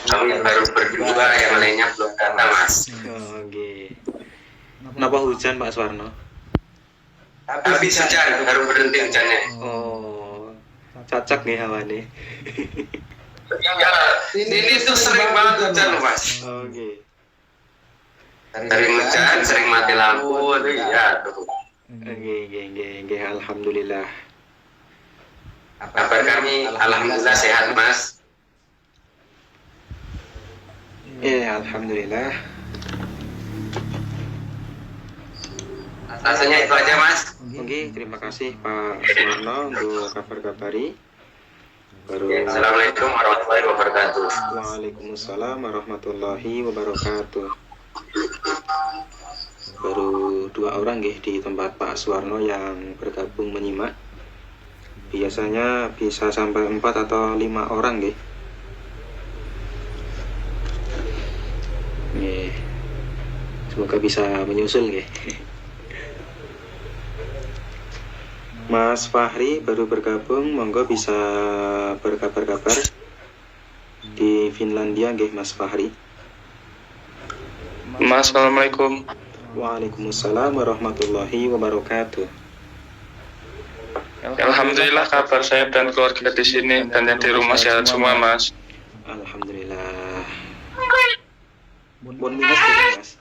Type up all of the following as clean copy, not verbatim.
Kami baru berdua, yang lainnya belum datang, Mas. Oke. Kenapa hujan Pak Suwarno? Habis hujan, baru berhenti hujannya. Oh, cocok nih hawane. Ya, ini tuh sering banget hujan loh, Mas. Oke. Sering hujan, sering mati lampu, itu ya tuh. Oke. Alhamdulillah. Kabar kami alhamdulillah sehat, Mas. Alhamdulillah. Rasanya itu aja, Mas. Oke, terima kasih Pak Suwarno untuk kabar-kabari. Assalamualaikum warahmatullahi wabarakatuh. Waalaikumsalam warahmatullahi wabarakatuh. Baru 2 orang di tempat Pak Suwarno yang bergabung menyimak. Biasanya bisa sampai 4 atau 5 orang Semoga bisa menyusul Mas Fahri baru bergabung, monggo bisa berkabar-kabar di Finlandia Mas Fahri. Mas, assalamualaikum. Waalaikumsalam warahmatullahi wabarakatuh. Alhamdulillah kabar saya dan keluarga di sini dan yang di rumah sehat semua, Mas. Alhamdulillah. Bon minus Mas.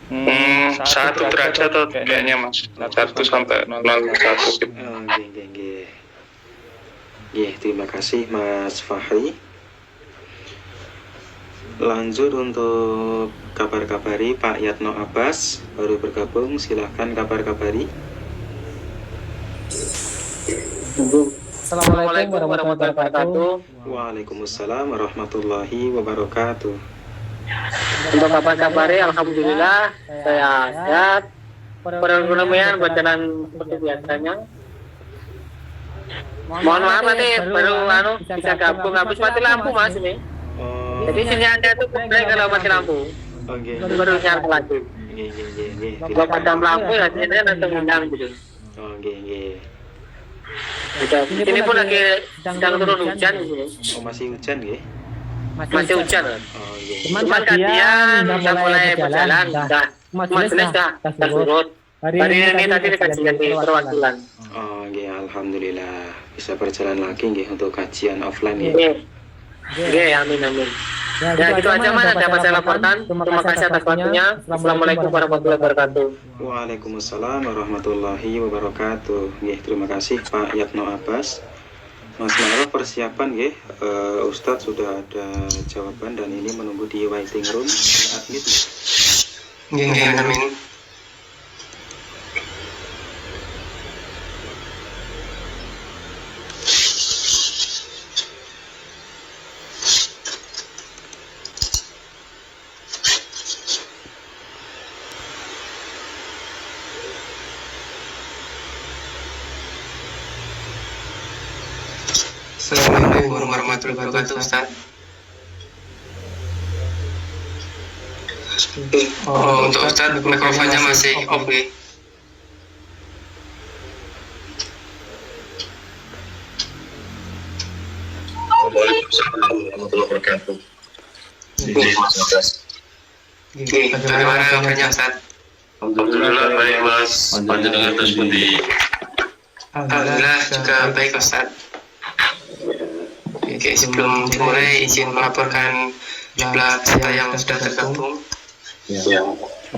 1 derajat atau kayaknya, Mas. 1 sampai 0,1 gitu. Terima kasih Mas Fahri. Lanjut untuk kabar-kabari Pak Yatno Abbas baru bergabung, silahkan kabar-kabari. Assalamualaikum warahmatullahi wabarakatuh. Waalaikumsalam warahmatullahi wabarakatuh. Untuk kabar-kabarnya alhamdulillah saya sehat. Perekonomian berjalan seperti biasanya. Mohon maaf nanti baru bisa gabung habis mati lampu, Mas, ini. Jadi sinyalnya itu komplain kalau mati lampu. Baru nyala lagi. Kalau padam lampu ya sinyalnya langsung hilang gitu. Ini pun lagi sedang turun hujan gitu. Masih hujan Masih hujan. Cuman kajian udah mulai berjalan, majelis dah surut. Hari ini tadi kajian di perwakilan. Alhamdulillah bisa berjalan lagi untuk kajian offline Amin. Ya itu aja Mas dapat saya laporkan. Terima kasih atas waktunya. Assalamualaikum warahmatullahi wabarakatuh. Waalaikumsalam warahmatullahi wabarakatuh. Terima kasih Pak Yatno Abbas. Mas Ma'ruf persiapan Ustadz sudah ada jawaban dan ini menunggu di waiting room admit. Amin. Assalamualaikum warahmatullahi wabarakatuh, Ustaz. Untuk Ustaz, mikrofonnya masih off nih. Waalaikumsalam warahmatullahi wabarakatuh. Bagaimana kabarnya, Ustaz? Alhamdulillah baik, Mas. Panjenengan terus pundi? Alhamdulillah juga baik, Ustaz. Oke, sebelum dimulai izin melaporkan jumlah peserta yang sudah tergabung.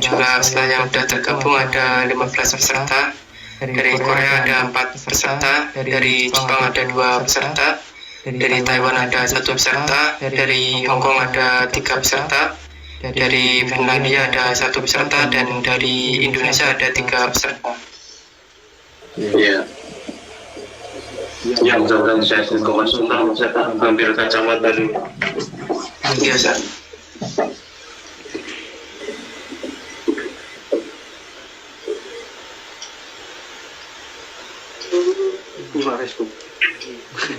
Jumlah peserta yang sudah tergabung ada 15 peserta. Dari Korea ada 4 peserta, dari Jepang ada 2 peserta, dari Taiwan ada 1 peserta, dari Hong Kong ada 3 peserta, dari Finlandia ada 1 peserta, dan dari Indonesia ada 3 peserta. Yang sedang saya konsultan, saya ambil kacamata dulu. Biasa.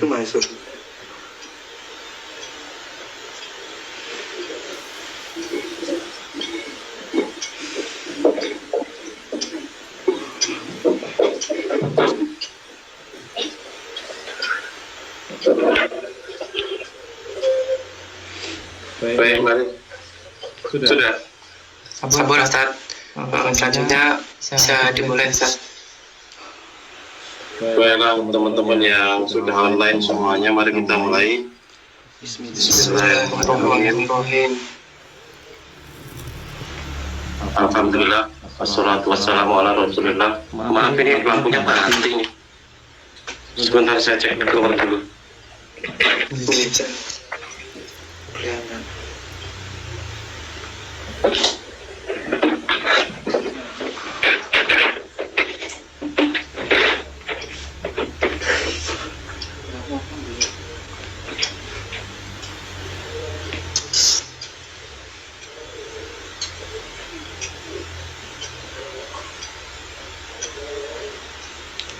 Masuk. Baik, mari. Sudah. Sabar Ustaz. Selanjutnya bisa dimulai Ustaz. Baiklah teman-teman yang sudah online semuanya, mari kita mulai. Bismillahirrahmanirrahim. Alhamdulillah. Wassalatu wassalamu ala Rasulillah. Maaf ini lampunya mati. Sebentar saya cek keluar dulu.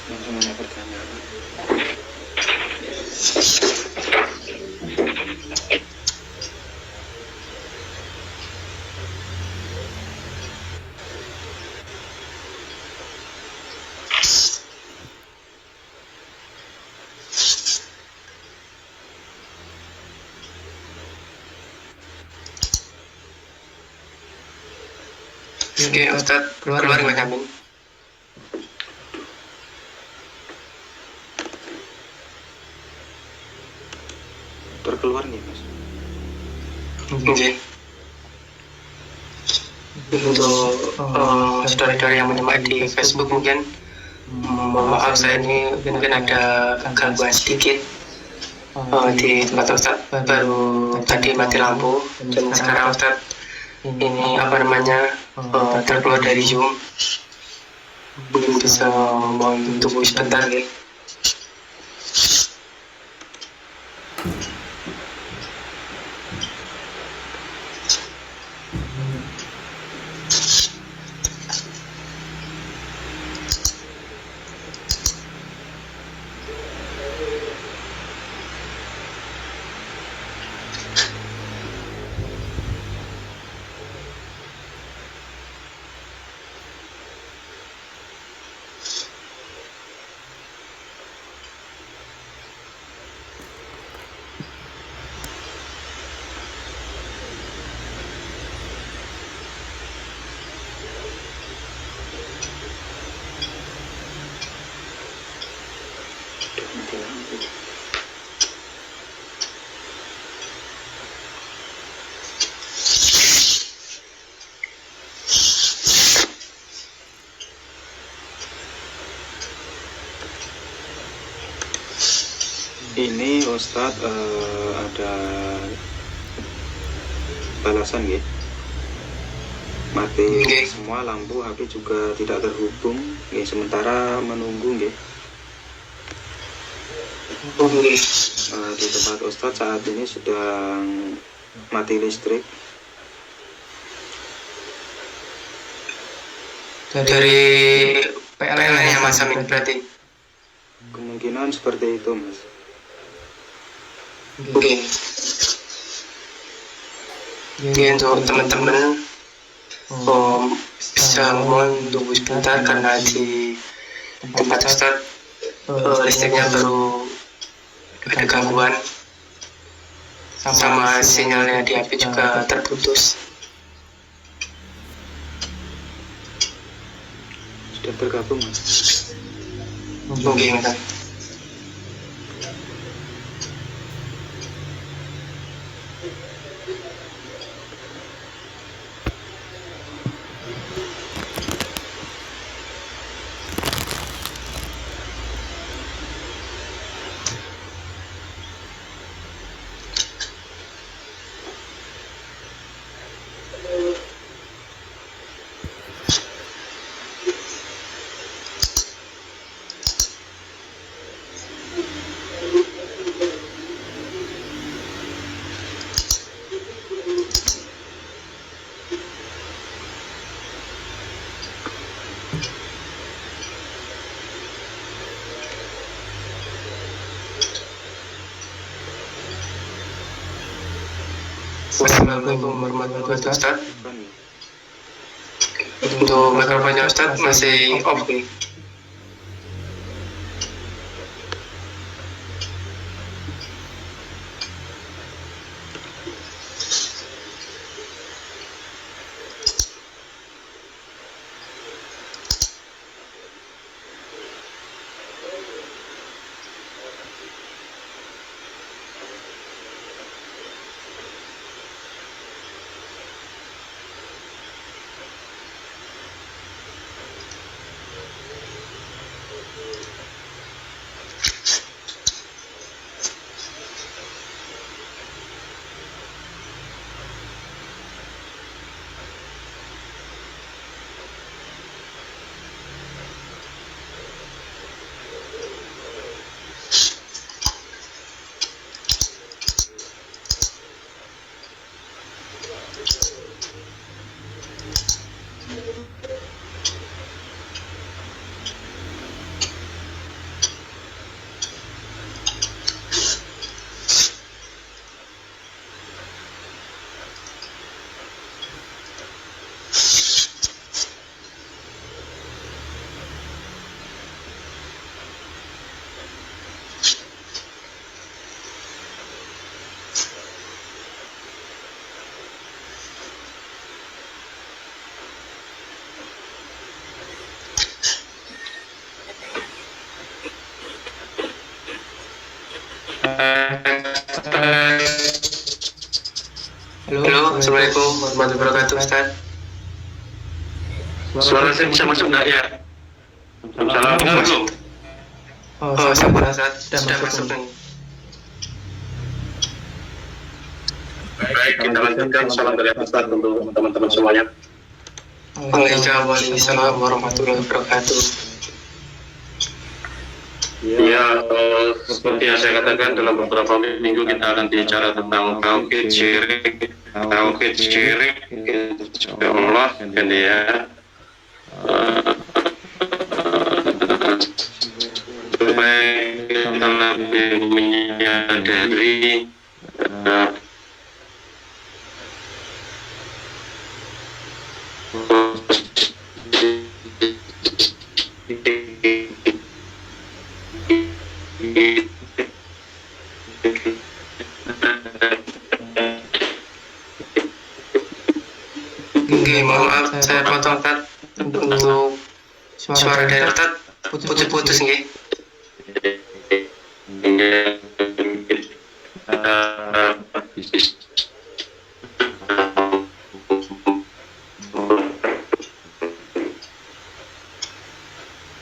Langsung ada pertanyaan. Oke Ustaz, keluar nggak kami? Terkeluar nih Mas. Oke. Untuk saudara-saudara yang menyimak di Facebook mungkin, mohon maaf saya ini mungkin ada gangguan sedikit di tempat Ustaz. Baru tadi mati lampu dan sekarang Ustaz ini apa namanya terkeluar dari Zoom. Mungkin bisa mohon tunggu sebentar ya. Ini Ustadz ada balasan ya. Mati semua lampu, HP juga tidak terhubung ya, sementara menunggu ya. Di tempat Ustadz saat ini sedang mati listrik. Dari PLN yang Mas Amin berarti. Kemungkinan seperti itu Mas. Oke. Jadi untuk teman-teman bisa mohon tunggu sebentar karena di tempat Ustaz listriknya baru ada gangguan sama sinyalnya di HP juga terputus. Sudah bergabung Mas. Oke, Mas. Wassalamualaikum warahmatullahi wabarakatuh Ustaz. Untuk mikrofonnya Ustaz masih off nih. Assalamualaikum warahmatullahi wabarakatuh, Ustaz. Suara saya bisa masuk nggak ya? Salam belum? Oh, sampun Ustaz, sudah masuk nih. Baik, kita lanjutkan. Salam dari Ustaz untuk teman-teman semuanya. Waalaikumsalam warahmatullahi wabarakatuh. Ya, seperti yang saya katakan dalam beberapa minggu kita akan bicara tentang tauhid syirik, insya Allah, kan ya. Supaya kita lebih menyadari Mohon maaf, saya potong Ustaz. Untuk suara dari Ustaz putus-putus nggih.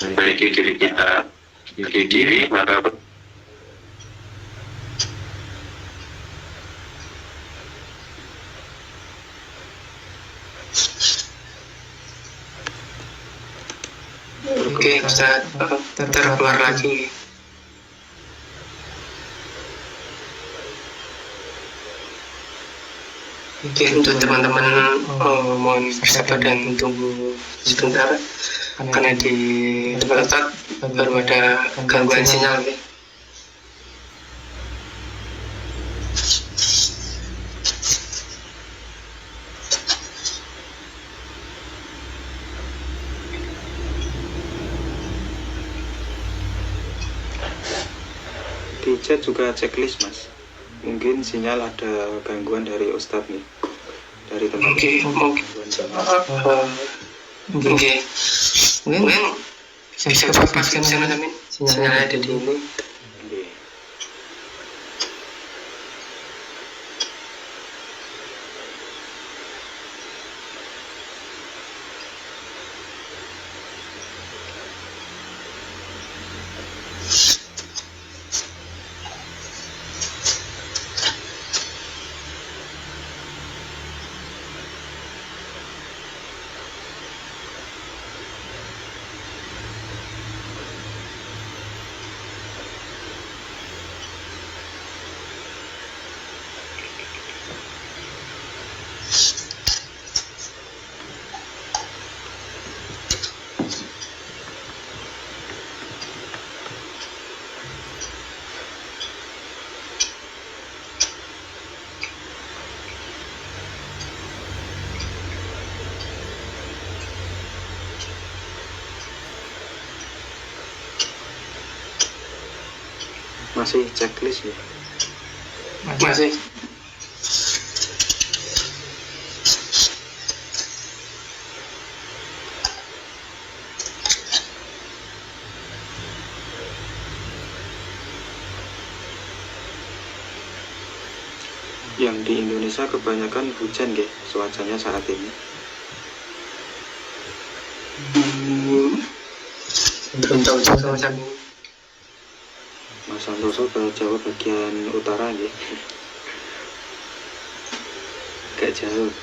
Perbaiki diri kita, perbaiki diri, maka Oke, Ustaz, terkeluar lagi. Oke, untuk teman-teman mohon bersabar dan tunggu sebentar karena di tempat Ustaz baru ada gangguan sinyal. Di chat juga checklist Mas, mungkin sinyal ada gangguan dari Ustadz nih, dari teman. Mungkin bisa coba sinyalnya ada di ini. Masih checklist ya? Masih. Yang di Indonesia kebanyakan hujan ya cuacanya saat ini. Belum tahu cuaca. Mas Santoso ke Jawa bagian utara ya, gak jauh.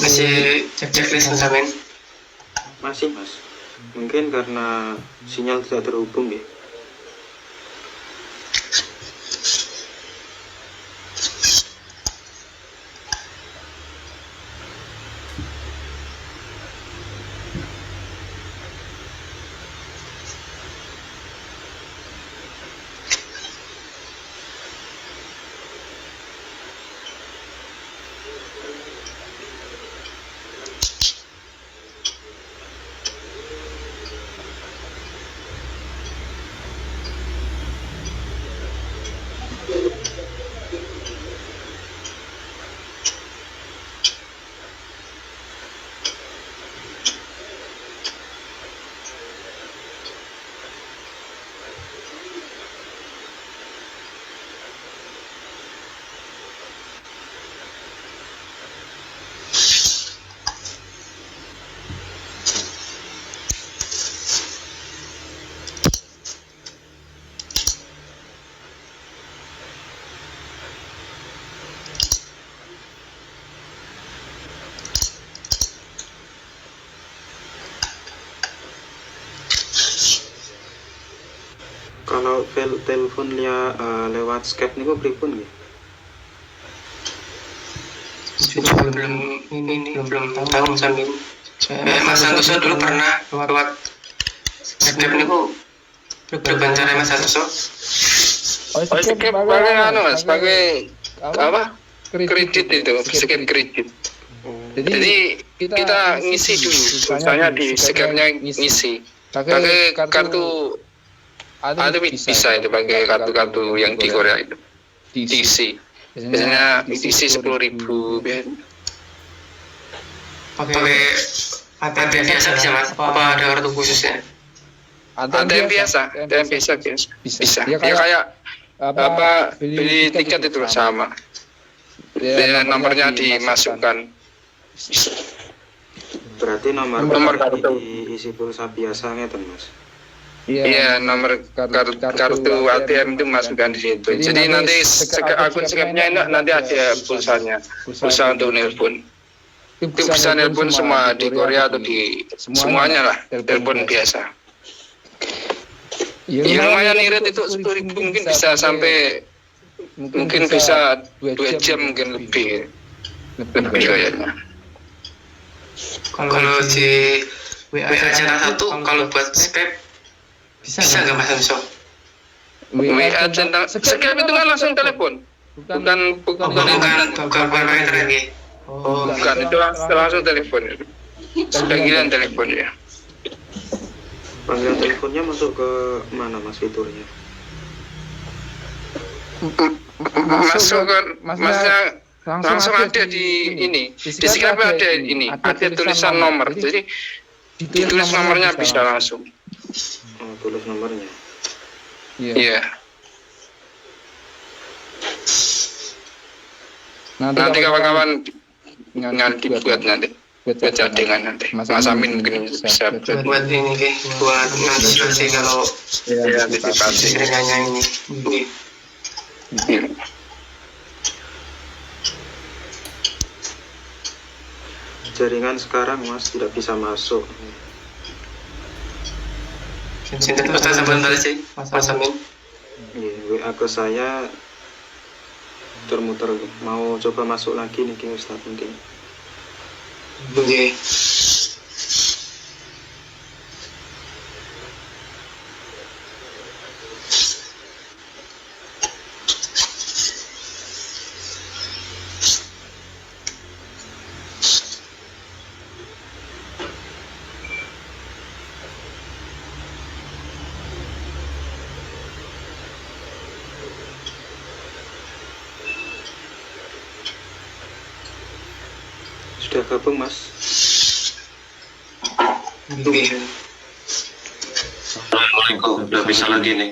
Masih checklist sampean. Masih Mas, mungkin karena sinyal tidak terhubung ya. Kalau telepon dia lewat Skype niku pripun nggih? belum tahu Mas Amin. Mas Santoso dulu pernah lewat Skype niku berbicara Mas Santoso. Skype pakai Mas, pakai apa? Kredit itu, Skype kredit. Jadi kita ngisi dulu, misalnya di Skype-nya ngisi. Pakai kartu ada bisa itu pakai kartu-kartu yang di Korea itu diisi. Biasanya diisi 10.000 biasanya. Pakai ATM biasa bisa Mas? Apa ada kartu khususnya? ATM biasa bisa. Ya kayak apa beli tiket itu sama. Ya, nomornya dimasukkan. Berarti nomor kartu diisi pulsa biasa ngeten Mas. Iya, nomor kartu ATM itu masukkan di situ. Jadi nanti akun Skype-nya ini nanti ada pulsanya, pulsa untuk nelpon. Itu bisa nelpon semua di Korea atau di semuanya lah, telepon biasa. Ya lumayan irit itu 10.000 mungkin bisa sampai mungkin bisa 2 jam mungkin lebih kayaknya. Kalau di WA channel 1 kalau buat Skype bisa nggak Mas Santoso? WA channel Skype itu kan langsung telepon, bukan pakai internet ya? bukan itu langsung telepon itu. Panggilan telepon ya. Panggilan teleponnya masuk ke mana Mas fiturnya? Masuk kan, masnya langsung ada di ini. Di Skype ada ini, ada tulisan nomor. Jadi ditulis nomornya bisa langsung. Oh, tulis nomornya. Iya. Nanti kawan-kawan nanti buat chattingan nanti. Mas Amin mungkin bisa buat ini ke buat antisipasi kalau ya antisipasi seringnya ini. Jaringan sekarang Mas tidak bisa masuk. Sinten Ustaz sebentar sih Mas Amin. Iya, WA ke saya muter-muter, mau coba masuk lagi nih Ustaz mungkin. Oke. Sudah gabung Mas? Assalamualaikum, udah bisa lagi nih.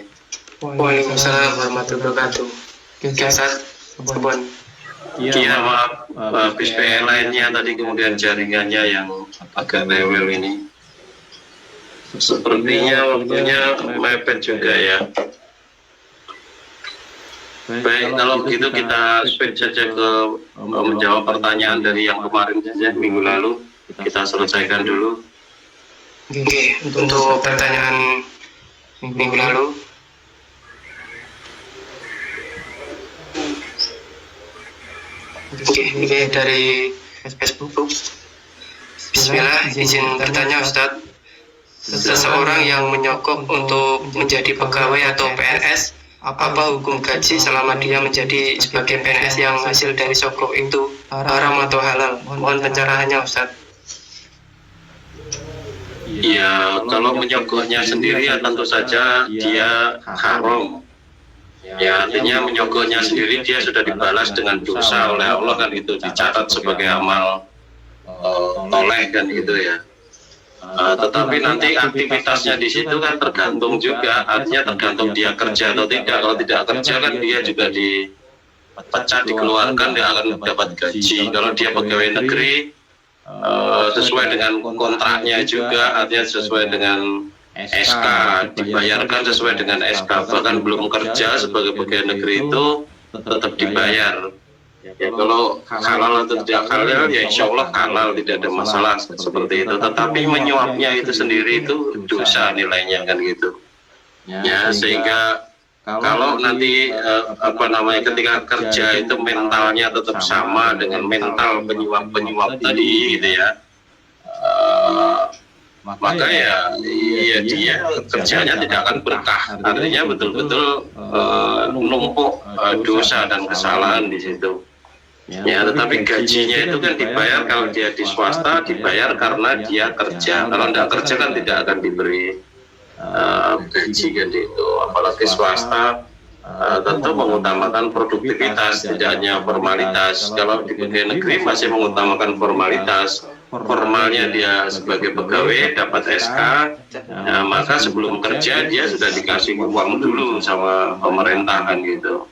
Waalaikumsalam warahmatullahi wabarakatuh. Ustaz, Sabon. Iya maaf, habis PLN-nya tadi kemudian jaringannya yang agak rewel ini. Sepertinya waktunya mepet juga ya. Baik, kalau begitu kita switch saja ke menjawab pertanyaan dari yang kemarin saja, minggu lalu. Kita selesaikan dulu. Oke, untuk pertanyaan minggu lalu. Oke, ini dari Facebook. Bismillah, izin bertanya Ustadz. Seseorang yang menyogok untuk menjadi pegawai atau PNS, apa hukum gaji selama dia menjadi sebagai PNS yang hasil dari sogok itu haram atau halal? Mohon pencerahannya Ustadz. Ya, kalau menyogoknya sendiri ya tentu saja dia haram. Ya, artinya menyogoknya sendiri dia sudah dibalas dengan dosa oleh Allah kan, itu dicatat sebagai amal toleh kan gitu ya. Tetapi nanti aktivitasnya di situ kan tergantung juga, artinya tergantung dia kerja atau tidak. Kalau tidak kerja kan dia juga dipecat, dikeluarkan, dia akan dapat gaji. Kalau dia pegawai negeri sesuai dengan kontraknya juga, artinya sesuai dengan SK, dibayarkan sesuai dengan SK. Bahkan belum kerja sebagai pegawai negeri itu tetap dibayar. Ya kalau halal atau tidak halal ya insya Allah halal, tidak ada masalah seperti itu. Tetapi menyuapnya itu sendiri itu dosa nilainya kan gitu. ya, sehingga kalau nanti ketika kerja itu mentalnya tetap sama dengan mental penyuap tadi gitu ya, maka ya dia kerjanya tidak akan berkah, artinya betul-betul numpuk dosa dan kesalahan di situ. Ya, tetapi gajinya itu kan dibayar, kalau dia di swasta dibayar karena dia kerja, kalau tidak kerja kan tidak akan diberi gaji kan itu. Apalagi swasta tentu mengutamakan produktivitas, tidak hanya formalitas. Kalau di pegawai negeri masih mengutamakan formalitas, formalnya dia sebagai pegawai dapat SK, maka sebelum kerja dia sudah dikasih uang dulu sama pemerintahan gitu.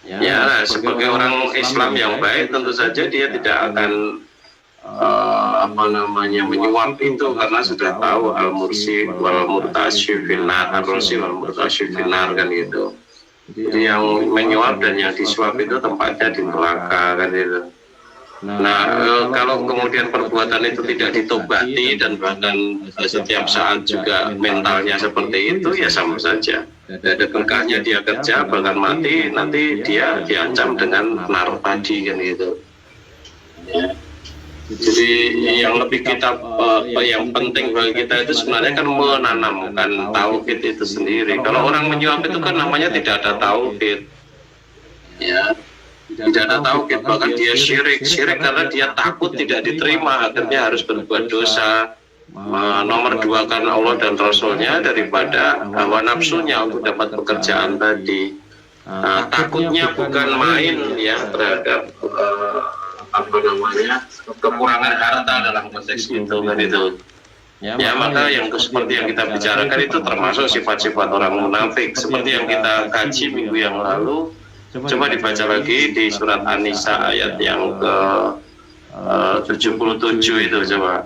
Ya, sebagai orang Islam yang baik tentu saja dia tidak akan menyuap itu, karena sudah tahu al-mursi wal murtasyif finnar, al-mursi wal murtasyif finnar kan gitu. Jadi yang menyuap dan yang disuap itu tempatnya di neraka kan itu. Nah, kalau kemudian perbuatan itu tidak ditobati dan bahkan setiap saat juga mentalnya seperti itu, ya sama saja. Ada berkahnya dia kerja bahkan mati, nanti dia diancam dengan nar tadi kan gitu. Ya. Jadi yang lebih kita yang penting bagi kita itu sebenarnya kan menanamkan tauhid itu sendiri. Kalau orang menyuap itu kan namanya tidak ada tauhid, ya, tidak ada tauhid, bahkan dia syirik karena dia takut tidak diterima, akhirnya harus berbuat dosa, nomor dua kan Allah dan Rasulnya daripada hawa nafsunya untuk dapat pekerjaan tadi. Takutnya bukan main ya terhadap kekurangan harta dalam konteks itu kan itu. Ya, maka yang seperti yang kita bicarakan itu termasuk sifat-sifat orang munafik seperti yang kita kaji minggu yang lalu. Coba dibaca lagi di surat An-Nisa ayat yang ke 77 itu coba.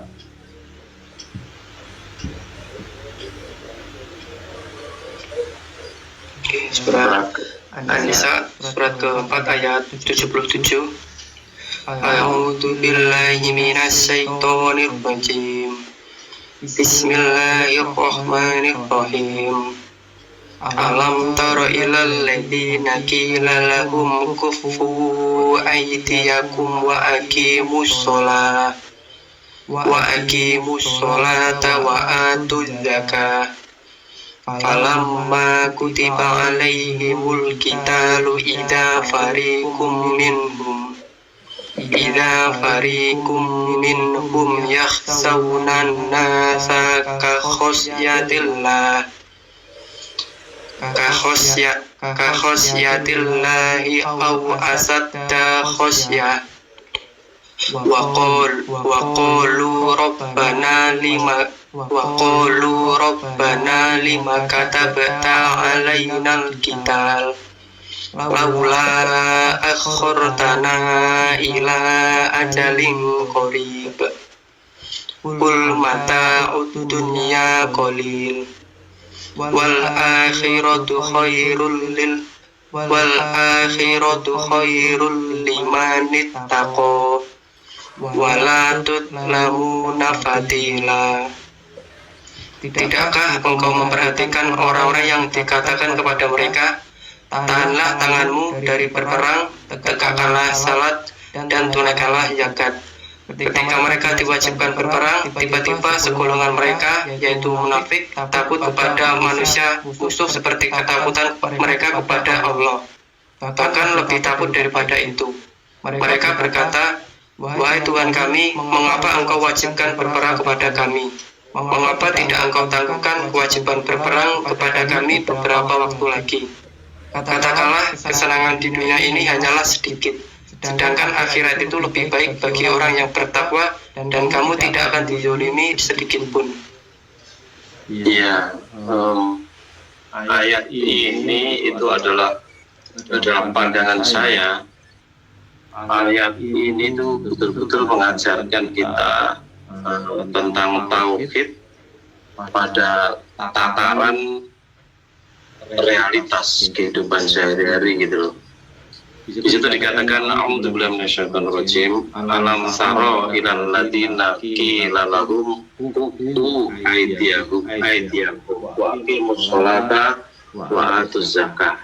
Oke, surat An-Nisa surat keempat ayat 77. A'udzu billahi minasy syaithanir rajim. Bismillahirrahmanirrahim. Alam tara ilal ladzina qila lahum kuffu aydiyakum wa aqimus sholata wa atuz zakah. Falamma kutiba alaihimul qitalu idza fariqum minhum yakhshawna an-nasa ka khosyatillahi aw asadda khosyah wa qalu rabbana lima katabta alainal qital laula akhortana ila ajalin qarib qul mata'ud dunya qalil wal akhiratu khairul liman ittaqa wala tutlamuna fatila. Tidakkah engkau memperhatikan orang-orang yang dikatakan kepada mereka, tahanlah tanganmu dari berperang, tegakkanlah salat, dan tunaikanlah zakat. Ketika mereka diwajibkan berperang, tiba-tiba segolongan mereka, yaitu munafik, takut kepada manusia musuh seperti ketakutan mereka kepada Allah. Bahkan lebih takut daripada itu. Mereka berkata, wahai Tuhan kami, mengapa engkau wajibkan berperang kepada kami? Mengapa tidak engkau tangguhkan kewajiban berperang kepada kami beberapa waktu lagi? Katakanlah, kesenangan di dunia ini hanyalah sedikit, sedangkan akhirat itu lebih baik bagi orang yang bertakwa, dan kamu tidak akan dizolimi sedikit pun. Iya, ayat ini itu adalah dalam pandangan saya, ayat ini tuh betul-betul mengajarkan kita tentang tauhid pada tataran realitas kehidupan sehari-hari gitu loh. Di situ dikatakan a'udzubillahi minasyaitonir rajim, alam taro ilal ladzina qila lahum kuffu aydiyakum wa aqimus sholata wa atuz zakah.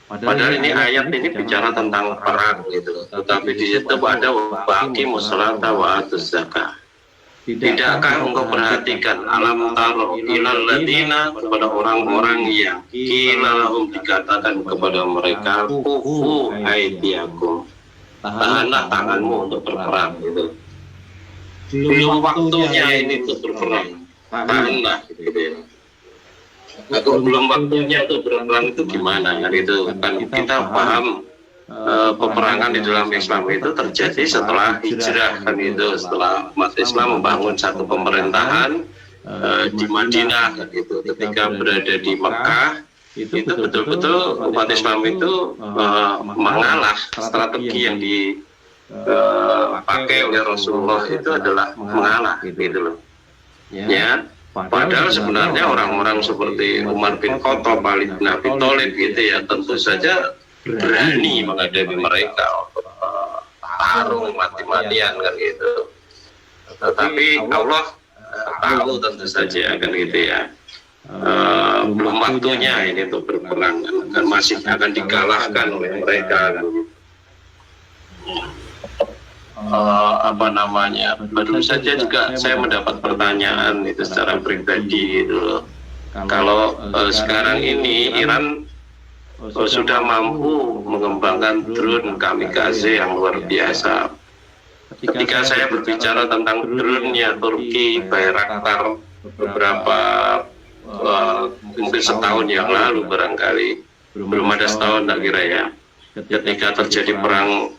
Padahal ini ayat ini bicara tentang perang gitu, tetapi di situ ada wa aqimus sholata wa atuz zakah. Tidakkah engkau perhatikan alam taro ilal ladina kepada orang-orang yang qila lahum dikatakan kepada mereka kufu aydiyakum, tahanlah tanganmu untuk berperang gitu. Belum waktunya ini untuk berperang, tahanlah gitu ya. Atau belum waktunya untuk berperang itu gimana kan itu kan kita paham. Peperangan di dalam Islam itu terjadi setelah hijrah kan itu, setelah umat Islam membangun satu pemerintahan di Madinah kan itu. Ketika berada di Mekah itu betul-betul umat Islam itu mengalah. Strategi yang dipakai oleh Rasulullah itu adalah mengalah gitu loh ya. Padahal sebenarnya orang-orang seperti Umar bin Khattab, Ali bin Abi Thalib gitu ya, tentu saja berani menghadapi mereka untuk tarung mati-matian kan gitu. Tetapi Allah tahu tentu saja kan gitu ya, belum waktunya ini untuk berperang kan, masih akan dikalahkan oleh mereka kan. Apa namanya, baru saja juga saya mendapat pertanyaan itu secara pribadi gitu. Kalau sekarang ini Iran sudah mampu mengembangkan drone kamikaze yang luar biasa. Ketika saya berbicara tentang drone-nya Turki Bayraktar beberapa mungkin setahun yang lalu barangkali, belum ada setahun tak kira ya, ketika terjadi perang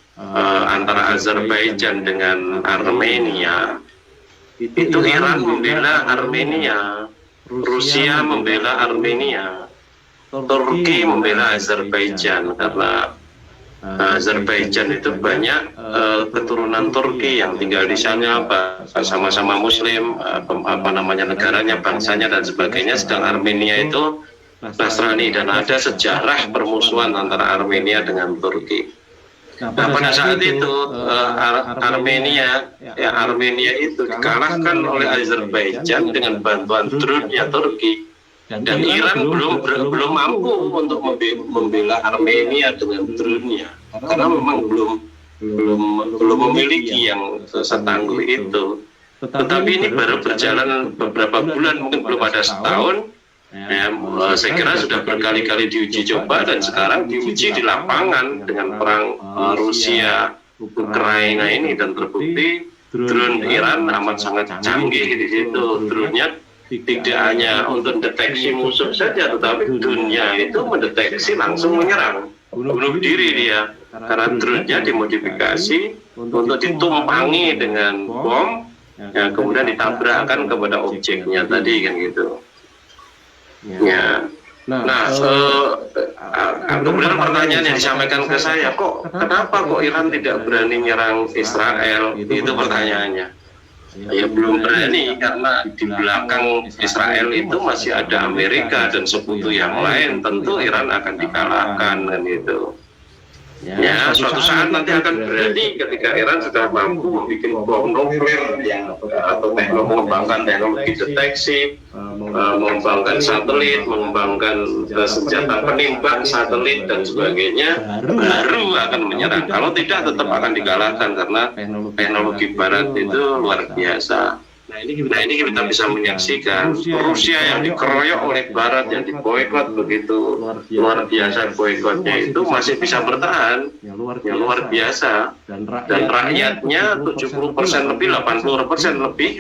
antara Azerbaijan dengan Armenia, itu Iran membela Armenia, Rusia membela Armenia, Turki membela Azerbaijan, karena Azerbaijan itu banyak keturunan Turki yang tinggal di sana, sama-sama Muslim, apa namanya negaranya, bangsanya dan sebagainya. Sedang Armenia itu Nasrani dan ada sejarah permusuhan antara Armenia dengan Turki. Nah pada saat itu Armenia itu dikalahkan oleh Azerbaijan dengan bantuan drone-nya Turki. Dan Iran belum mampu untuk membela Armenia dengan drone-nya, karena memang belum memiliki yang setangguh itu. Tetapi ini baru berjalan beberapa bulan, mungkin belum ada setahun. Saya kira sudah berkali-kali diuji coba dan sekarang diuji di lapangan dengan perang Rusia Ukraina ini, dan terbukti drone Iran amat sangat canggih di situ. Drone-nya tidak hanya untuk deteksi musuh saja, tetapi drone-nya itu mendeteksi langsung menyerang, bunuh diri dia, karena drone-nya dimodifikasi untuk ditumpangi dengan bom yang kemudian ditabrakkan kepada objeknya tadi kan gitu ya. Nah, kemudian pertanyaan yang disampaikan ke saya, kenapa kok Iran tidak berani menyerang Israel? Itu pertanyaannya. Ya belum berani, karena di belakang Israel itu masih ada Amerika dan sekutu yang lain. Tentu Iran akan dikalahkan kan itu. Ya suatu saat nanti akan berani ketika Iran sudah mampu membuat bom nuklir atau mengembangkan teknologi deteksi, mengembangkan satelit, mengembangkan senjata penembak satelit dan sebagainya, baru akan menyerang. Kalau tidak tetap akan dikalahkan karena teknologi Barat itu luar biasa. Nah ini kita bisa menyaksikan Rusia yang dikeroyok oleh Barat, yang diboikot begitu luar biasa, boikotnya itu masih bisa bertahan, yang luar biasa, dan rakyatnya 70% lebih, 80% lebih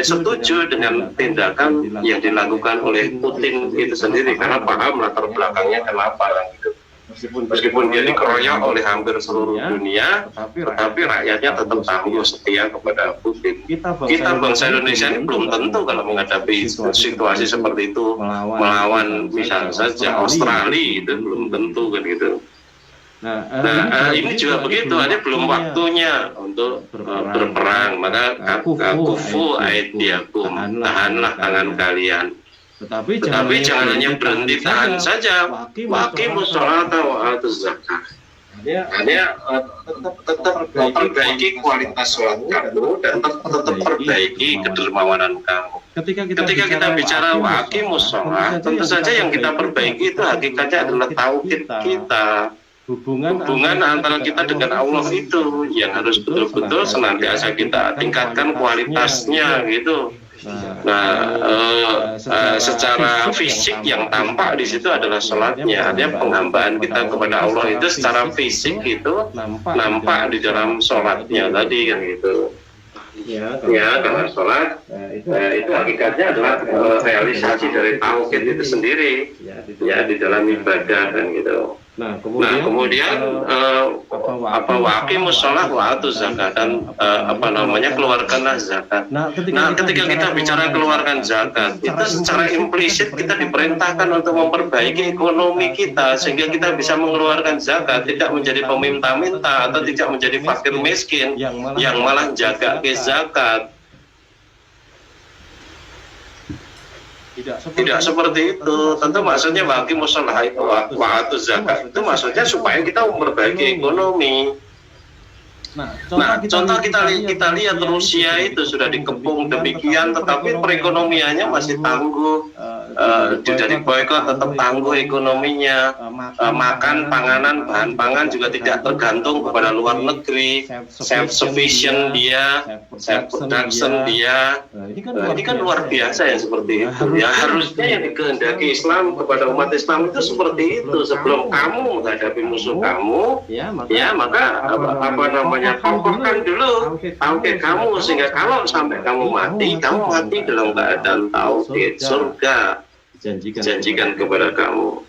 setuju dengan tindakan yang dilakukan oleh Putin itu sendiri, karena paham latar belakangnya kenapa gitu. Meskipun dia dikeroyok oleh hampir seluruh dunia, tetapi rakyatnya tetap tangguh setia kepada Putin. Kita bangsa Indonesia ini belum tentu kalau menghadapi situasi seperti itu melawan misalnya saja Australia, itu belum tentu kan gitu. Nah ini juga begitu, ini belum waktunya untuk berperang, maka kufu aydiyakum, tahanlah tangan kalian. Tetapi jangan hanya berhenti tahan saja. Waqimus sholata wa atuz zakah. Dia tetap perbaiki kualitas sholat kamu dan tetap perbaiki kedermawanan kamu. Ketika kita bicara waqimus sholat, tentu saja yang kita perbaiki itu hakikatnya adalah tauhid kita. Hubungan antara kita dengan Allah itu yang harus betul-betul senantiasa kita tingkatkan kualitasnya gitu. Secara fisik yang tampak di situ adalah sholatnya, artinya penghambaan kita kepada Allah itu secara fisik itu nampak di dalam sholatnya tadi kan gitu. Ya, karena sholat itu hakikatnya adalah realisasi dari tauhid itu sendiri ya di dalam ibadah kan gitu. Nah kemudian waqimus sholat wa atuz zakat dan keluarkanlah zakat. Nah ketika kita bicara keluarkan zakat itu secara implisit kita diperintahkan untuk memperbaiki ekonomi kita sehingga kita bisa mengeluarkan zakat, tidak menjadi peminta-minta atau tidak menjadi fakir miskin yang malah jaga ke zakat. Tidak seperti itu. Tentu maksudnya waqimus sholah itu wa atuz zakat itu maksudnya supaya kita memperbaiki ekonomi. Nah, contoh kita lihat Rusia itu sudah dikepung demikian, tetapi perekonomiannya masih tangguh. Dari boykot tetap tangguh ekonominya. Makan, panganan, bahan pangan juga tidak tergantung kepada luar negeri. Self sufficient dia, self production dia. Ini kan luar biasa ya seperti itu. Ya harusnya yang dikehendaki Islam kepada umat Islam itu seperti itu. Sebelum kamu menghadapi musuh kamu, ya maka kokohkan dulu tauhid kamu sehingga kalau sampai kamu mati dalam keadaan tauhid, surga janjikan kepada kamu.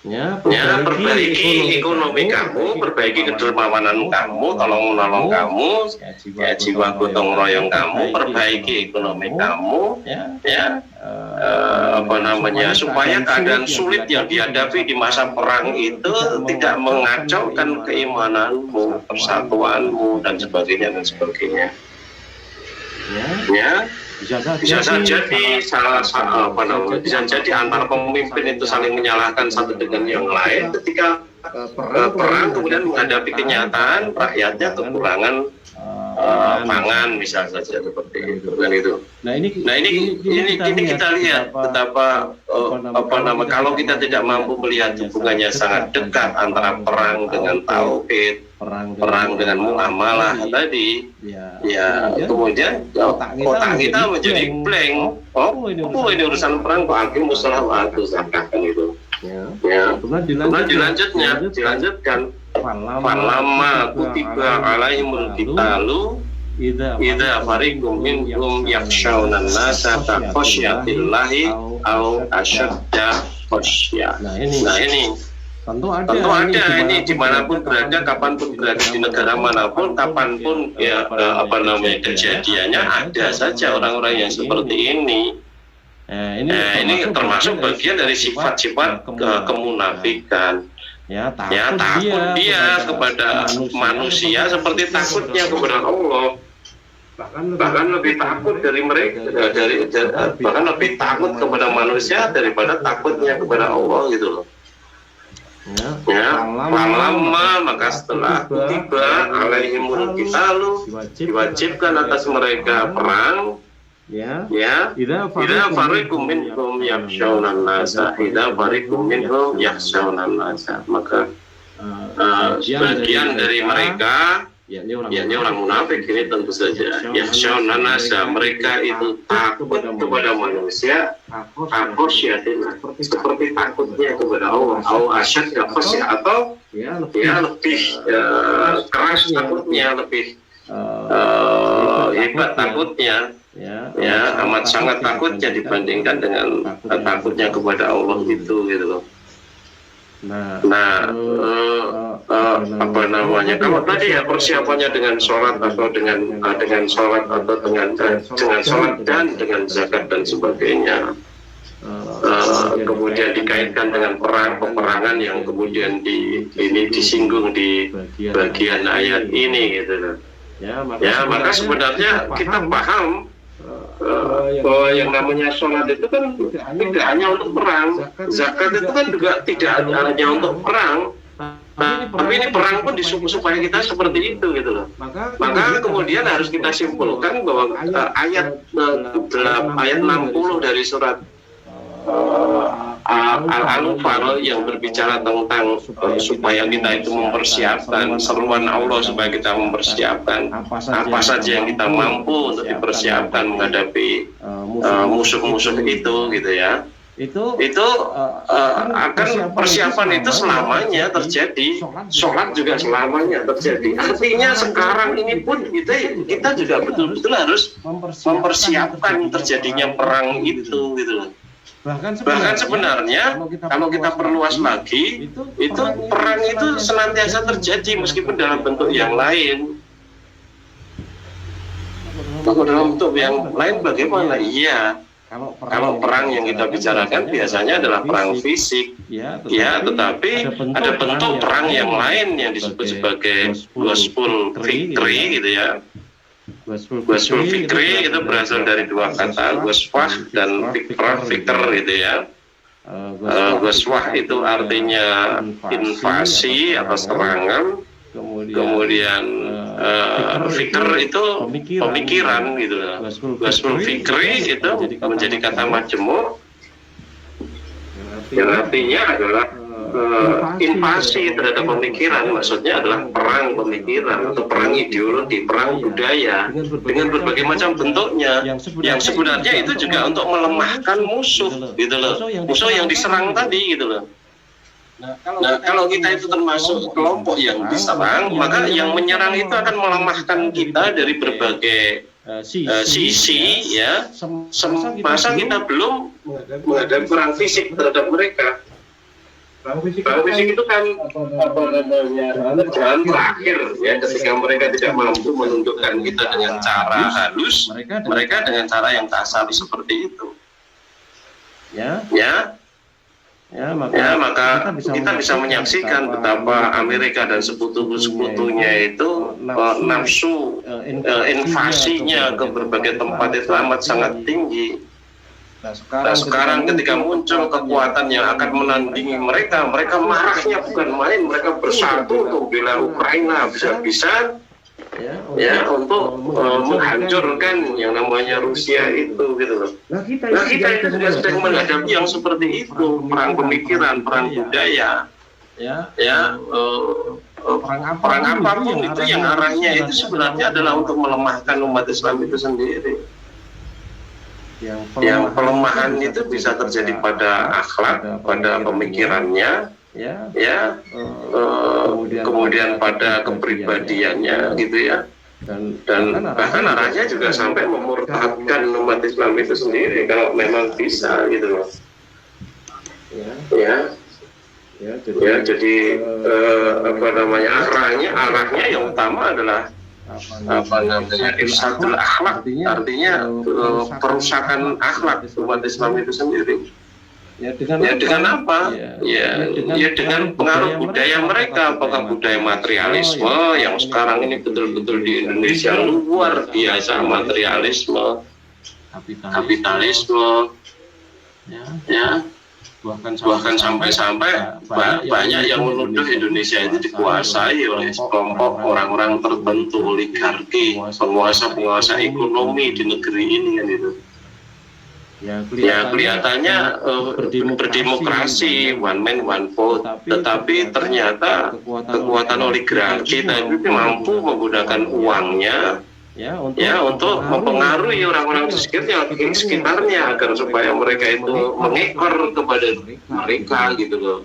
Ya, perbaiki ekonomi kamu, perbaiki kedermawanan kamu, tolong menolong kamu, ya jiwa gotong royong kamu, perbaiki ekonomi kamu, supaya keadaan sulit yang dihadapi di masa perang itu tidak mengacaukan keimananmu, persatuanmu dan sebagainya. Ya. Bisa saja bisa jadi antara pemimpin itu saling menyalahkan satu dengan yang lain ketika perang kemudian menghadapi kenyataan rakyatnya kekurangan pangan misalnya saja seperti itu kan itu. Nah ini kita lihat betapa kalau kita tidak mampu melihat hubungannya sangat dekat antara perang dengan tauhid, perang dengan muamalah tadi, ya kemudian otak kita menjadi blank. Ini urusan perang kok akhirnya musalah waktu zakat kan itu. Ya. Kemudian dilanjutkan Falama kutiba alaihimul qitalu idza fariqum minhum yakhshawna an-nasa ka khasyyatillahi aw ashadda khasyah. Nah ini tentu ada ini dimanapun berada, kapanpun berada di negara manapun, kapanpun kejadiannya ada saja orang-orang yang seperti ini. Ini termasuk bagian dari sifat-sifat kemunafikan. Ya takut dia kepada manusia seperti takutnya kepada Allah, bahkan lebih takut dari mereka, bahkan lebih takut kepada manusia daripada takutnya kepada Allah gitu loh. Lama maka setelah tiba alaihimul qitalu diwajibkan atas mereka perang. Idza fariqum minhum yakhshawna an-nasa maka sebagian dari mereka yakni orang munafik ini tentu saja yakhshawna an-nasa mereka itu takut kepada manusia seperti takutnya kepada Allah atau lebih keras takutnya, lebih hebat takutnya. Amat sangat takutnya dibandingkan dengan takutnya kepada Allah itu gitu loh. Kalau tadi ya persiapannya dengan sholat atau dengan sholat atau dengan sholat dan dengan zakat dan sebagainya, kemudian dikaitkan dengan peperangan yang kemudian ini disinggung di bagian ayat ini gitu loh. Maka sebenarnya kita paham bahwa yang namanya sholat itu kan tidak hanya untuk perang, zakat itu kan juga tidak hanya untuk perang, Tapi ini perang pun supaya kita seperti itu gitu loh. Maka kemudian harus kita simpulkan bahwa ayat 60 dari surat Al-Anfal yang berbicara tentang supaya kita itu mempersiapkan seruan Allah, supaya kita mempersiapkan apa saja yang kita mampu untuk dipersiapkan menghadapi musuh-musuh itu gitu ya. Itu akan persiapan itu selamanya terjadi, sholat juga selamanya terjadi. Artinya sekarang ini pun kita juga betul-betul harus mempersiapkan terjadinya perang itu gitu loh. Bahkan sebenarnya kalau kita perluas lagi, itu perang itu senantiasa terjadi meskipun dalam bentuk yang lain. Dalam bentuk yang lain bagaimana? Iya. Kalau perang yang kita bicarakan biasanya adalah perang fisik, ya, tetapi ada bentuk perang yang lain yang disebut sebagai Ghazwul Fikri gitu ya. Ghazwul Fikri itu berasal dari dua kata, Ghazwah dan Fikr gitu ya. Ghazwah itu artinya invasi atau serangan. Kemudian fikir itu pemikiran gitu loh. Ghazwul Fikri itu menjadi kata majemuk yang artinya adalah invasi terhadap pemikiran, maksudnya adalah perang pemikiran atau perang ideologi, perang budaya dengan berbagai macam bentuknya, yang sebenarnya itu juga untuk melemahkan musuh gitu loh, musuh yang diserang tadi gitu loh. Nah, kalau kita itu termasuk kelompok yang diserang, maka yang menyerang itu akan melemahkan kita dari berbagai sisi, ya. Masa kita belum menghadapi perang fisik terhadap mereka. Perang fisik itu kan jalan terakhir, ya. Ketika mereka tidak mampu menundukkan kita dengan cara halus, mereka dengan cara yang kasar seperti itu. Ya, maka kita bisa menyaksikan betapa Amerika dan sekutu-sekutunya itu nafsu invasinya ke berbagai tempat itu amat sangat tinggi. Nah, sekarang ketika muncul kekuatan yang akan menandingi mereka marahnya bukan main, mereka bersatu untuk bela Ukraina bisa-bisa ya untuk menghancurkan yang namanya Rusia itu gitu loh. Nah, kita itu juga sedang menghadapi yang seperti itu, perang pemikiran, perang budaya, perang apapun itu yang arahnya itu sebenarnya adalah untuk melemahkan umat Islam itu sendiri. Yang pelemahan itu bisa terjadi pada akhlak, pada pemikirannya, kemudian pada kepribadiannya gitu ya, dan bahkan arahnya juga sampai memurtadkan umat Islam itu sendiri kalau memang bisa gitu loh. Jadi arahnya yang utama adalah ifsadul akhlak, artinya perusakan akhlak umat Islam itu sendiri. Dengan apa? Dengan pengaruh budaya mereka, apakah budaya materialisme yang sekarang ini betul-betul di Indonesia luar biasa, materialisme, kapitalisme, bahkan sampai banyak yang menuduh Indonesia itu dikuasai oleh kelompok orang-orang tertentu, oligarki, penguasa ekonomi di negeri ini kan itu. Kelihatannya berdemokrasi, one man one vote, tetapi ternyata kekuatan oligarki tadi mampu menggunakan uangnya untuk mempengaruhi orang-orang di sekitarnya agar supaya mereka itu mengekor kepada mereka gitu loh.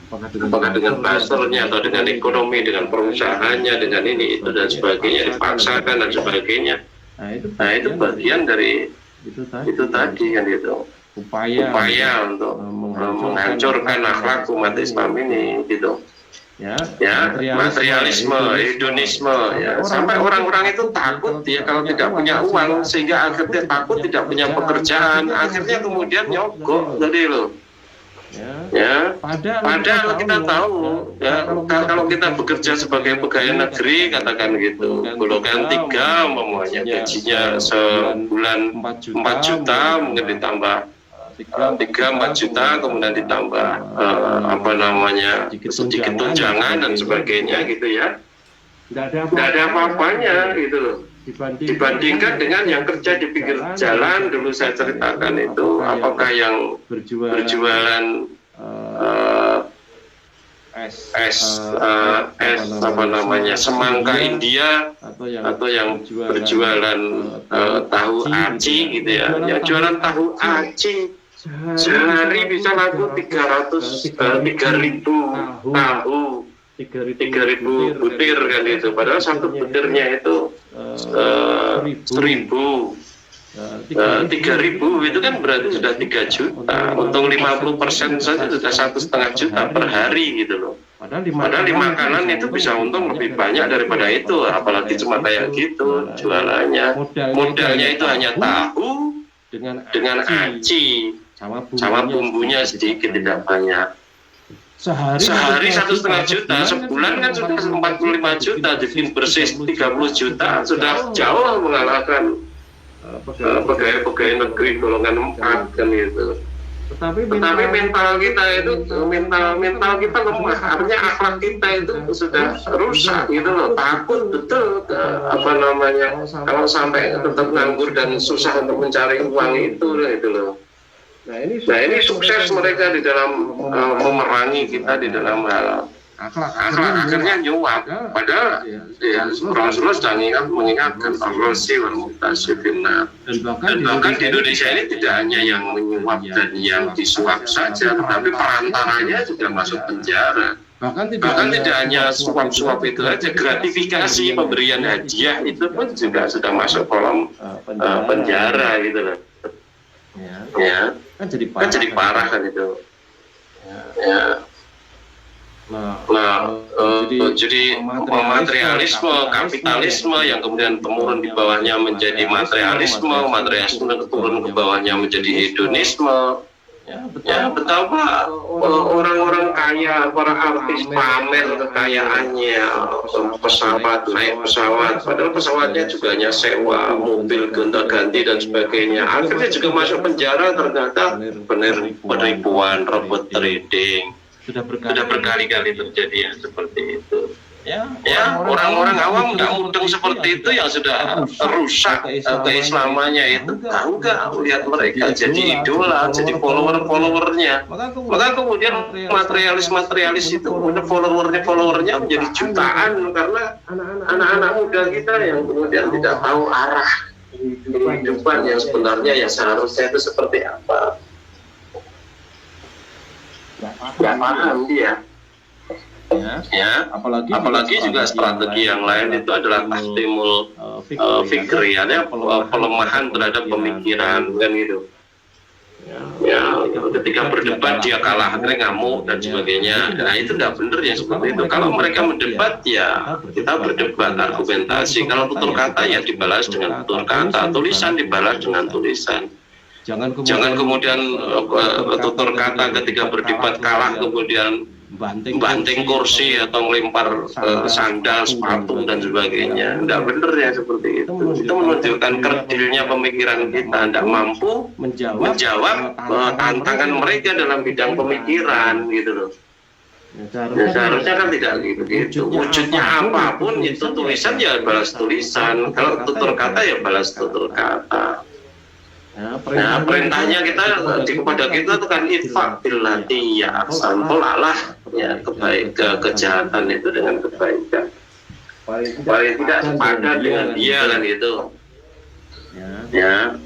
Apakah dengan pasarnya atau dengan ekonomi, dengan perusahaannya, dengan ini itu dan sebagainya, dipaksakan dan sebagainya. Nah, itu bagian dari itu tadi kan itu upaya untuk menghancurkan akhlak umat Islam ini gitu. Materialisme, hedonisme, sampai orang-orang itu takut kalau tidak punya uang, sehingga akhirnya takut tidak punya pekerjaan, akhirnya kemudian nyogok tadi loh. Padahal kita tahu kalau kita bekerja sebagai pegawai negeri katakan gitu, golongan 3 umpamanya gajinya sebulan 4 juta, mungkin ditambah 3-4 juta, kemudian ditambah sedikit tunjangan dan sebagainya gitu ya. Tidak ada apa-apanya gitu loh. Dibandingkan dengan yang kerja di pinggir jalan dulu saya ceritakan itu, apakah yang berjualan semangka India atau yang berjualan tahu aci gitu ya. Yang jualan tahu aci sehari bisa laku 3.000 tahu, 3.000 butir kan itu. Padahal satu butirnya itu 1.000. 3.000 itu kan berarti sudah 3 juta. Untung 50% saja sudah 1,5 juta per hari gitu loh. Padahal di makanan itu bisa untung lebih banyak daripada itu. Apalagi cuma kayak gitu jualannya. Modalnya itu hanya tahu dengan aci sama bumbunya sedikit, tidak banyak. Sehari 1,5 juta, sebulan kan sudah 45 juta, bikin bersih 30 juta, sudah jauh mengalahkan pegawai negeri golongan 4 kan itu. Tetapi mental kita kita lemah, artinya akhlak kita itu sudah rusak gitu loh. Takut betul kalau sampai tetap nganggur dan susah untuk mencari uang itu gitu loh. Nah ini sukses mereka di dalam memerangi kita di dalam hal akhlak, akhirnya nyuap. Padahal Rasulullah sudah mengingatkan dan bahkan di Indonesia ini tidak hanya yang menyuap dan yang disuap saja, tetapi perantaranya juga masuk penjara. Bahkan tidak hanya suap-suap itu aja, gratifikasi pemberian hadiah itu pun juga sudah masuk kolom penjara gitu loh. Ya, kan jadi parah kan itu. Ya. Jadi materialisme, kapitalisme yang kemudian temurun di bawahnya menjadi materialisme turun ke bawahnya menjadi hedonisme. Ya, betapa orang-orang kaya, para artis pamer kekayaannya, naik pesawat, padahal pesawatnya juga hanya sewa, mobil gonta-ganti dan sebagainya. Akhirnya juga masuk penjara ternyata penipuan, robot trading. Sudah berkali-kali terjadi yang seperti itu. Ya, orang-orang awam nggak mudeng seperti itu yang sudah rusak keislamannya itu, tahu nggak lihat mereka jadi idola, jadi followernya. Maka kemudian materialis itu followernya menjadi jutaan karena anak-anak muda kita yang kemudian tidak tahu arah kehidupan yang sebenarnya yang seharusnya itu seperti apa. Nggak paham dia. Ya, apalagi juga strategi yang lain itu adalah tahtimul fikri, ya, pelemahan terhadap pemikiran kan gitu. Ya, ketika berdebat dia kalah, akhirnya ngamuk dan sebagainya. Nah itu tidak benar ya seperti itu. Kalau mereka mendebat ya kita berdebat argumentasi. Kalau tutur kata ya dibalas dengan tutur kata, tulisan dibalas dengan tulisan. Jangan kemudian tutur kata ketika berdebat kalah kemudian banting kursi atau melempar sandal, sepatu dan sebagainya. Tidak benar ya seperti itu. Itu menunjukkan kerdilnya pemikiran kita, tidak mampu menjawab tantangan mereka dalam bidang pemikiran gitu loh. Ya, seharusnya kan tidak gitu. Wujudnya apapun itu tulisan ya balas tulisan. Kalau tutur kata ya balas tutur kata. Nah, perintahnya kepada kita itu kan infak billati ya ahsan, tolaklah ya kejahatan itu dengan kebaikan. Paling tidak sepadan dengan dia kan itu. Ya.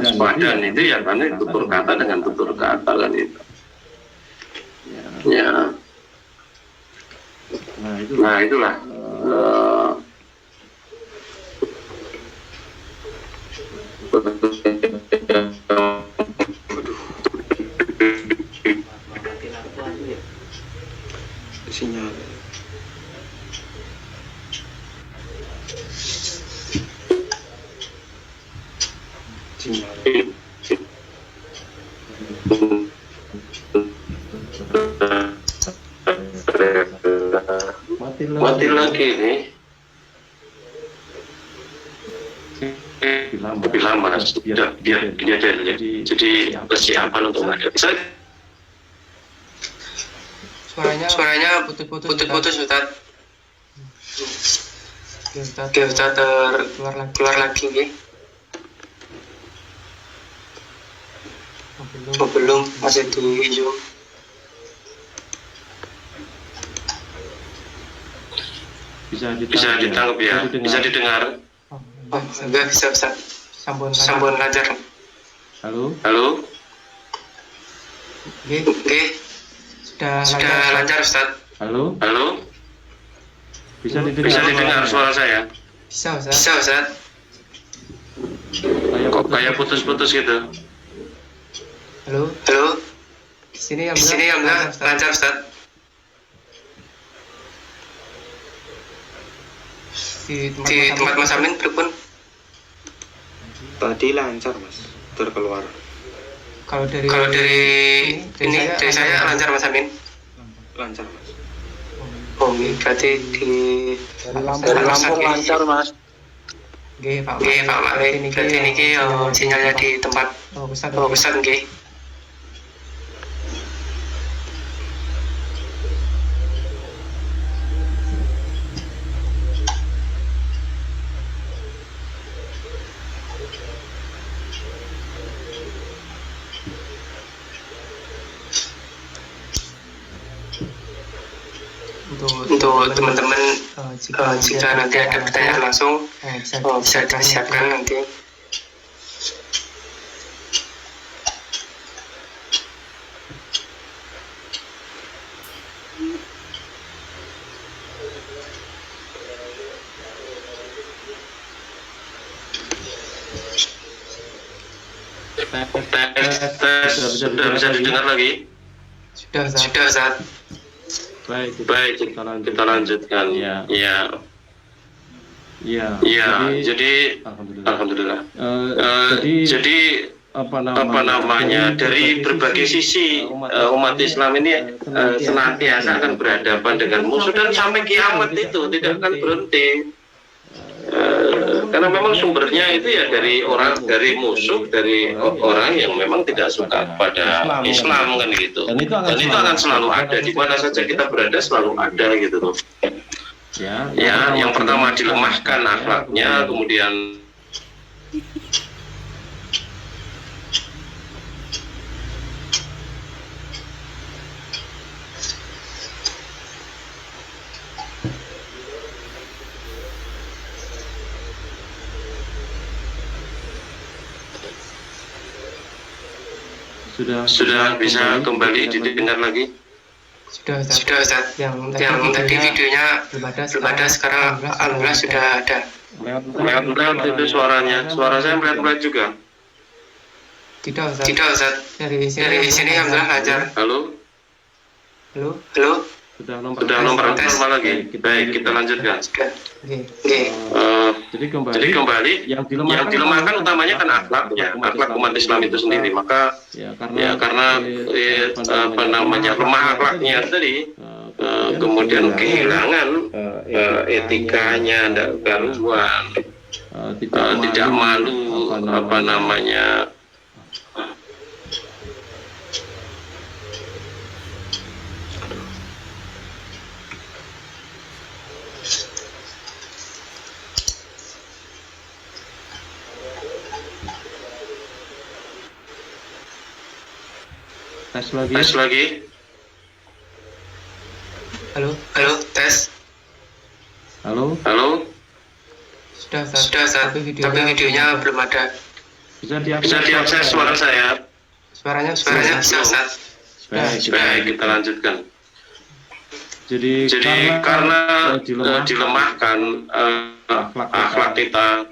Sepadan itu ya kan tutur kata dengan tutur kata kan itu. Ya. Nah, itulah sinyal. Mati lagi nih. lebih lama sudah biar gini aja ya. Jadi persiapan untuk menghadapi. Suaranya putus Ustaz. Oke Ustaz, keluar lagi nggih. Oh, belum, masih di Zoom. Bisa ditangkap ya, bisa didengar. Oh, enggak bisa Ustaz. Sambung lancar. Halo. Oke. Sudah lancar Ustaz. Halo. Bisa didengar suara saya? Bisa Ustaz. Kok kayak putus-putus gitu? Halo. Di sini alhamdulillah lancar Ustaz. Di tempat Mas Amin berpun. Tadi lancar Mas, terkeluar. Kalau dari saya lancar Mas Amin. Lancar Mas. Oh, berarti dari Lampung lancar Mas. Nggih Pak. Berarti niki sinyalnya di tempat pusat nggih. Untuk teman-teman jika nanti ada pertanyaan langsung bisa disiapkan nanti. Sudah bisa didengar lagi? Sudah Ustaz. Baik, kita lanjutkan. Ya. Jadi alhamdulillah. Jadi apa namanya, dari berbagai sisi umat Islam ini senantiasa akan berhadapan dengan musuh dan sampai kiamat itu tidak akan berhenti. Karena memang sumbernya itu ya dari musuh, dari orang yang memang tidak suka pada Islam kan gitu. Dan itu akan selalu ada, di mana saja kita berada selalu ada gitu loh. Ya, yang pertama dilemahkan akhlaknya, kemudian sudah bisa kembali didengar lagi? Sudah Ustaz. Yang tadi videonya belum ada, sekarang alhamdulillah sudah ada. Melihat itu suaranya. Suara saya melihat juga. Tidak Ustaz. Dari sini alhamdulillah lancar. Halo. Sudah nomor normal lagi. Baik, kita lanjutkan. Jadi kembali yang dilemahkan utamanya kan akhlaknya, akhlak umat Islam itu sendiri. Maka karena apa namanya, lemah akhlaknya tadi, kemudian kehilangan etikanya, tidak karuan, tidak malu, apa namanya. Tes lagi. Halo, tes. Halo. Sudah Ustaz. Tapi videonya belum ada. Bisa diakses suara saya? Suaranya bisa Ustaz. Baik, kita lanjutkan. Jadi karena dilemahkan akhlak kita,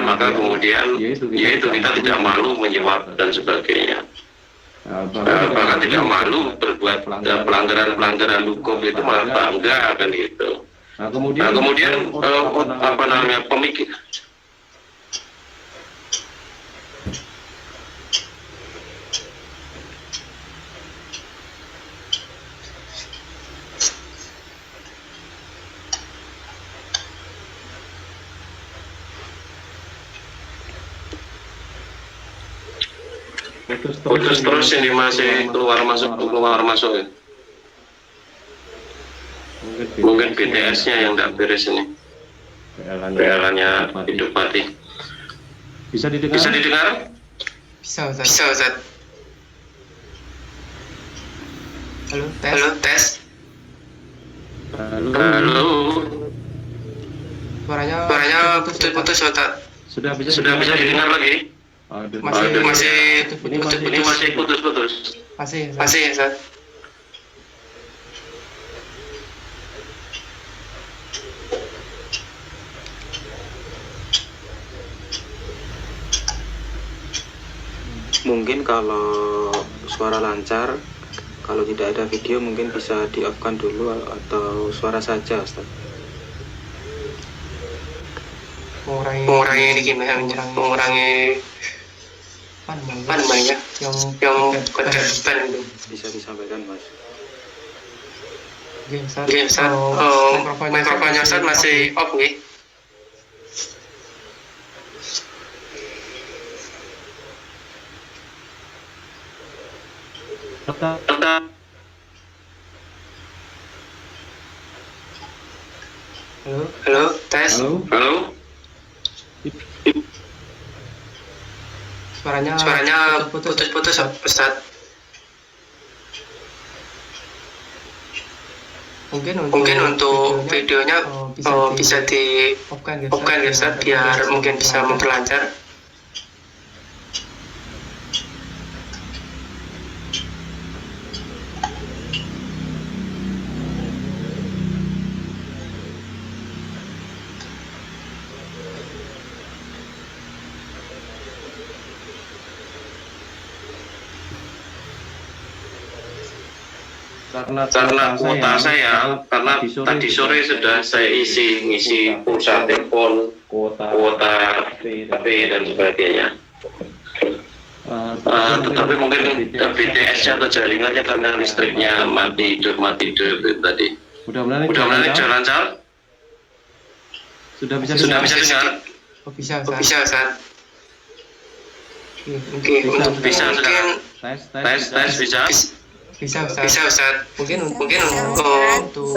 maka kemudian yaitu kita tidak malu menyuap dan sebagainya. Bahkan tidak malu berbuat pelanggaran hukum, itu malah bangga kan gitu. Nah kemudian apa namanya, pemikir. putus terus ini masih keluar masuk ya. Mungkin BTS-nya yang tidak beres ini. PLN-nya hidup mati. Bisa didengar? Bisa Ustaz. Bisa Ustaz. Halo, tes. Halo. Suaranya Putus Ustaz. Sudah bisa didengar lagi? Masih Ini masih putus-putus. Masih Ustaz. Mungkin kalau suara lancar, kalau tidak ada video mungkin bisa di off-kan dulu atau suara saja Ustaz. Mengurangi ini gimana? Mengurangi apa namanya? Yang kedepan itu. Bisa disampaikan Mas. Oke Ustaz. Mikrofonnya Ustaz masih off nih. Halo, tes. Halo. Suaranya Putus Ustaz. Mungkin untuk videonya bisa di off-kan ya Ustaz, biar mungkin bisa memperlancar. Karena kuota saya, karena tadi sore sudah saya ngisi pulsa telepon, kuota HP dan sebagainya. Tetapi mungkin BTS-nya atau jaringannya karena listriknya mati hidup tadi. Mudah-mudahan lancar. Sudah bisa dengar? bisa Ustaz. Oke, bisa sudah. Tes bisa. Bisa Ustaz. Mungkin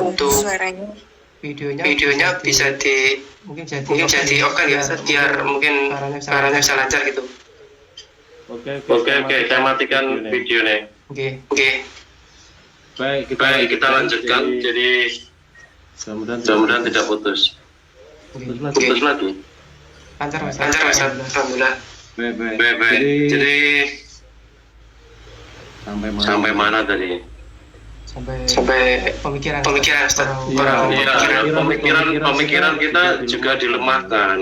untuk suaranya videonya bisa jadi off-kan ya Ustaz, biar mungkin suaranya bisa lancar gitu. Oke, saya matikan videonya. Oke. Baik, kita lanjutkan. Jadi mudah-mudahan tidak putus. Putus lagi. lancar Ustaz. Alhamdulillah. Baik. Jadi sampai mana tadi? Sampai pemikiran Ustaz. Pemikiran kita juga dilemahkan.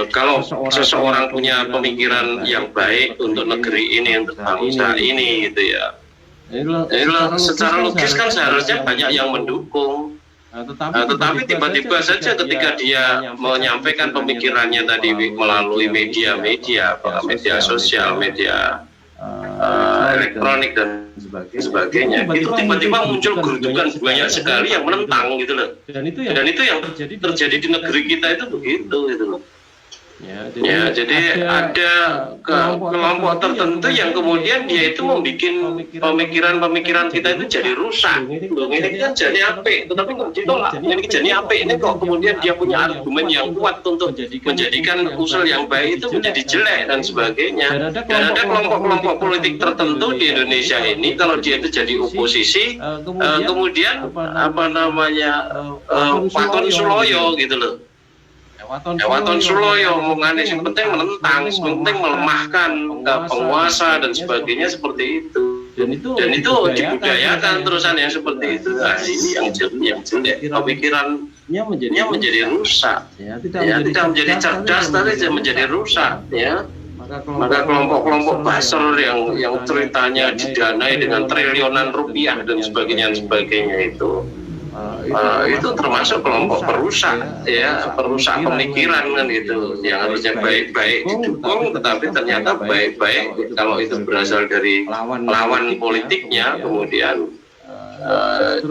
Kalau seseorang punya pemikiran yang baik untuk negeri ini, untuk bangsa ini gitu ya. Secara logis kan seharusnya banyak yang mendukung. Tetapi tiba-tiba saja ketika dia menyampaikan pemikirannya tadi melalui media sosial, media elektronik dan sebagainya, itu tiba-tiba muncul gerdukan banyak sekali yang menentang gitu loh. Dan itu yang terjadi di negeri kita itu begitu gitu loh. Ya, jadi ada kelompok tertentu yang kemudian dia itu membuat pemikiran kita itu jadi rusak. Ini kan jadi apik, tetapi kok ditolak. Ini jadi apik, ini kok kemudian dia punya argumen yang kuat untuk menjadikan usul yang baik itu menjadi jelek dan sebagainya. Dan ada kelompok-kelompok politik tertentu di Indonesia ini, kalau dia itu jadi oposisi, kemudian Waton Suloyo gitu loh. Waton Suloyo omongannya yang penting menentang, yang penting melemahkan penguasa dan sebagainya seperti itu. Dan itu dibudayakan terusan yang seperti itu. Nah, ini yang jelek. Pemikirannya menjadi rusak. Tidak menjadi cerdas, tapi menjadi rusak. Ya. Maka kelompok-kelompok buzzer yang ceritanya didanai dengan triliunan rupiah dan sebagainya itu termasuk kelompok perusak, ya, perusak pemikiran kan gitu, yang harusnya baik-baik didukung, tetapi ternyata baik-baik kalau itu berasal dari lawan politiknya, kemudian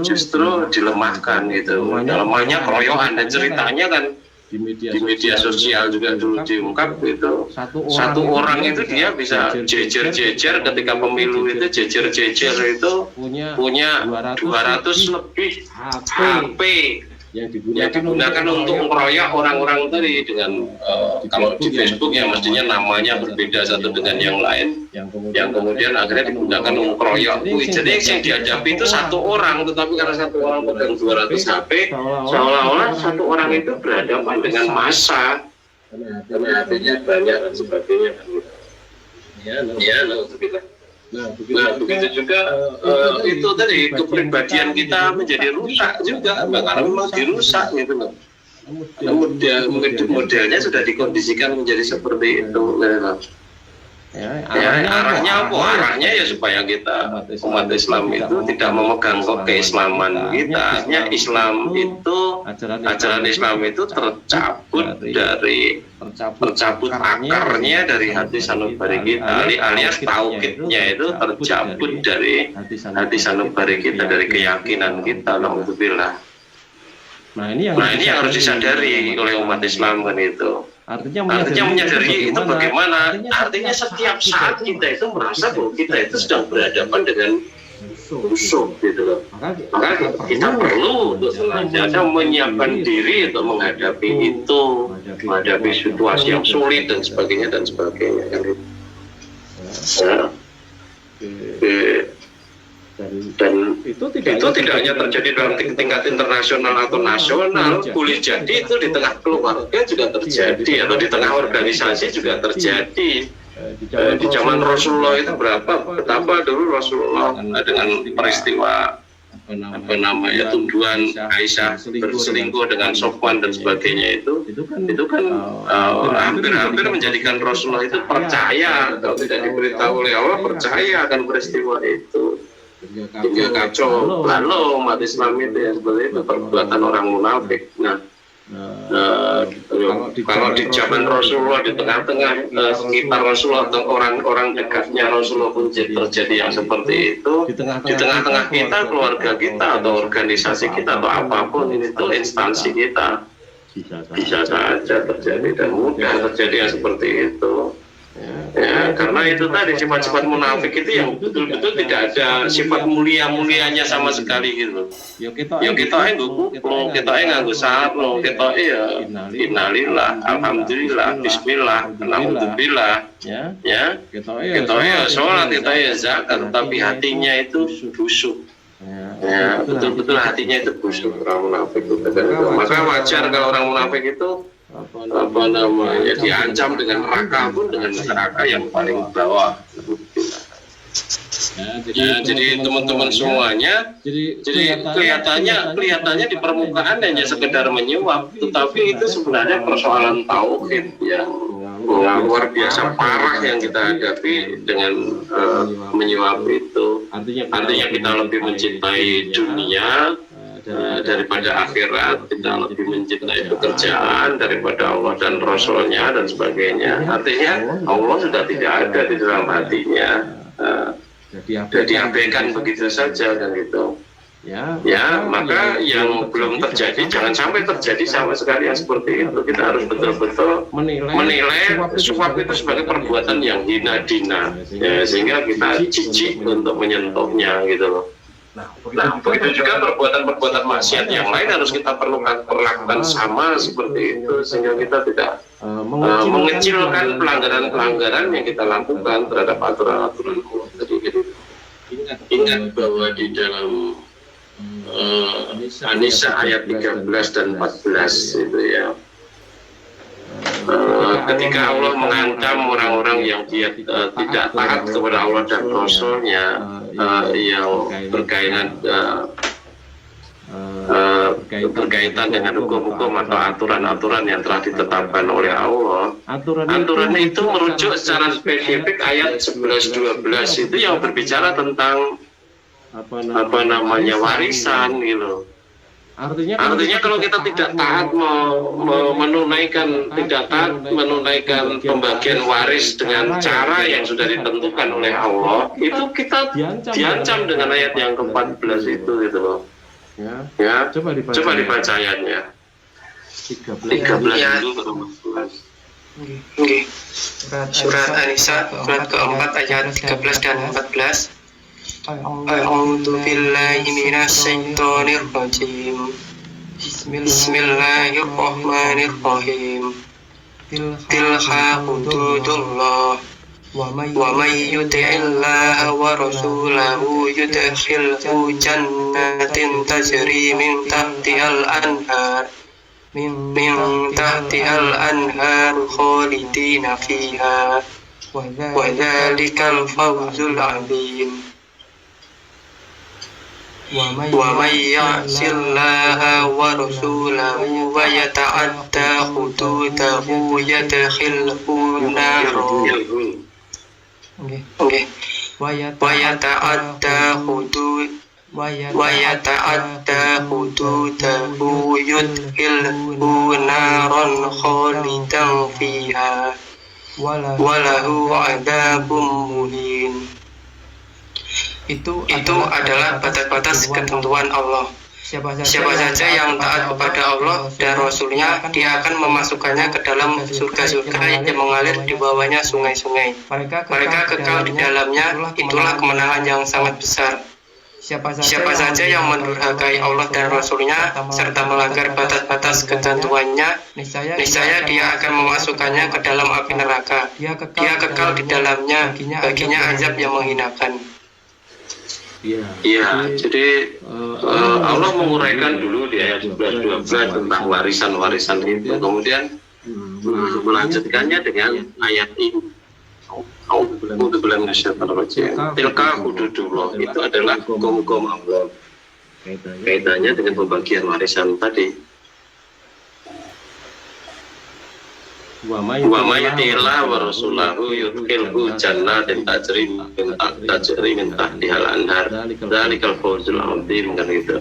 justru dilemahkan gitu. Lemahnya keroyokan, dan ceritanya kan di media sosial juga dulu diungkap itu satu orang itu dia bisa jejer-jejer ketika pemilu itu jejer-jejer itu punya 200 lebih HP yang digunakan untuk mengeroyok orang-orang tadi dengan kalau di Facebook ya mestinya namanya berbeda satu dengan yang lain yang kemudian akhirnya digunakan untuk mengeroyok. Jadi yang dihadapi itu satu orang, tetapi karena satu orang pegang 200 HP seolah-olah satu orang itu berhadapan dengan massa karena HP-nya banyak dan sebagainya. Nah begitu juga itu tadi kepribadian kita menjadi rusak juga karena memang dirusak gitu loh. Modelnya sudah dikondisikan menjadi seperti itu. Arahnya apa? Arahnya ya supaya kita umat Islam itu tidak memegang keislaman kita. Artinya Islam itu ajaran Islam itu tercabut akarnya dari hati sanubari kita, alias tauhidnya itu tercabut dari hati sanubari kita, dari keyakinan kita. Alhamdulillah. Nah ini yang harus disadari oleh umat Islam kan itu. Artinya menyadari itu bagaimana? Artinya setiap saat kita itu merasa bahwa kita itu sedang berhadapan dengan musuh gitu loh. Maka kita perlu untuk senantiasa menyiapkan diri untuk menghadapi itu, menghadapi situasi yang sulit dan sebagainya dan sebagainya. Dan itu tidak hanya terjadi dalam tingkat internasional atau nasional, boleh jadi itu di tengah keluarga juga terjadi, atau di tengah organisasi juga terjadi. Di zaman Rasulullah itu betapa dulu Rasulullah dengan peristiwa tuduhan Aisyah berselingkuh dengan Sofwan dan sebagainya itu kan hampir menjadikan Rasulullah itu percaya, kalau tidak diberitahu oleh Allah, percaya akan peristiwa itu. Hingga kacau lalu umat Islam itu ya seperti itu perbuatan orang munafik. Nah kalau di zaman Rasulullah di tengah-tengah sekitar Rasulullah atau orang-orang dekatnya Rasulullah pun terjadi yang seperti itu, di tengah-tengah kita, keluarga kita atau organisasi kita atau apapun itu instansi kita, bisa saja terjadi dan mudah terjadi yang seperti itu. Ya, karena itu tadi sifat-sifat munafik itu yang betul-betul tidak ada sifat mulia-mulianya sama sekali gitu. Yang kita nganggo kita nganggo saat lo kita ya innalillah, alhamdulillah, bismillah, alhamdulillah. Ya. Kita ya sholat, kita ya zakat, tapi hatinya itu busuk. Ya, betul-betul hatinya itu busuk orang munafik itu. Maka wajar kalau orang munafik itu diancam dengan neraka pun dengan neraka yang paling bawah. Jadi teman-teman semuanya, jadi kelihatannya di permukaan hanya sekedar menyuap, tetapi itu sebenarnya persoalan tauhid yang luar biasa parah yang kita hadapi dengan menyuap itu. Artinya kita lebih mencintai dunia daripada akhirat, kita lebih mencintai pekerjaan daripada Allah dan Rasulnya dan sebagainya. Artinya Allah sudah tidak ada di dalam hatinya, sudah diabaikan begitu saja kan gitu. Ya, maka yang belum terjadi jangan sampai terjadi sama sekali yang seperti itu. Kita harus betul-betul menilai suap itu sebagai perbuatan yang hina-dina, ya, sehingga kita jijik untuk menyentuhnya gitu loh. Nah, begitu juga perbuatan-perbuatan maksiat yang lain harus kita perlakukan sama seperti itu, sehingga kita tidak mengecilkan pelanggaran-pelanggaran yang kita lakukan terhadap aturan-aturan Allah. Jadi ingat bahwa di dalam An-Nisa ayat 13 dan 14 itu ya, ketika Allah mengancam orang-orang yang dia tidak taat kepada Allah dan Rasulnya, yang berkaitan dengan hukum-hukum atau aturan-aturan yang telah ditetapkan oleh Allah, aturan itu merujuk secara spesifik ayat 11-12 itu yang berbicara tentang warisan gitu. Artinya kalau kita tidak taat menunaikan pembagian waris dengan cara yang sudah ditentukan oleh Allah, itu kita diancam dengan ayat yang ke-14 itu gitu loh. Ya, coba dibaca ayatnya. 13 dulu baru 14. Oke. Surat An-Nisa surat keempat ayat 13 dan 14. A'udzu billahi minasyaitonir rajim. Bismillahirrahmanirrahim. Tilka hududullah. Wa may yuti'illaha wa rasulahu yudkhilhu jannatin tajri min tahtihal anhar khalidina fiha wa dzalikal fawzul 'adzim. Wa may ya'sillaha wa rasulahu wa yata'adda hududahu yadkhilhu naran. Wa yata'adda hududahu yudkhilhu naran khalidan fiha wa lahu 'adzabun muhin. Itu adalah batas-batas ketentuan Allah. Siapa saja yang taat kepada Allah dan Rasul-Nya, dia akan memasukkannya ke dalam surga-surga yang mengalir di bawahnya sungai-sungai. Mereka kekal di dalamnya, itulah kemenangan yang sangat besar. Siapa saja yang mendurhakai Allah dan Rasul-Nya serta melanggar batas-batas ketentuannya, niscaya dia akan memasukkannya ke dalam api neraka. Dia kekal di dalamnya, baginya azab yang menghinakan. Ya, jadi Allah menguraikan dulu di ayat 11-12 tentang warisan-warisan itu, kemudian melanjutkannya dengan ayat ini. Tilka hududullah, itu adalah hukum-hukum Allah. Kaitannya dengan pembagian warisan tadi. Wa may yuti'illah wa rasulahu yudkhilhu jannatin tajri min tahtihal anhar dzalikal fawzul 'adzim, kan itu.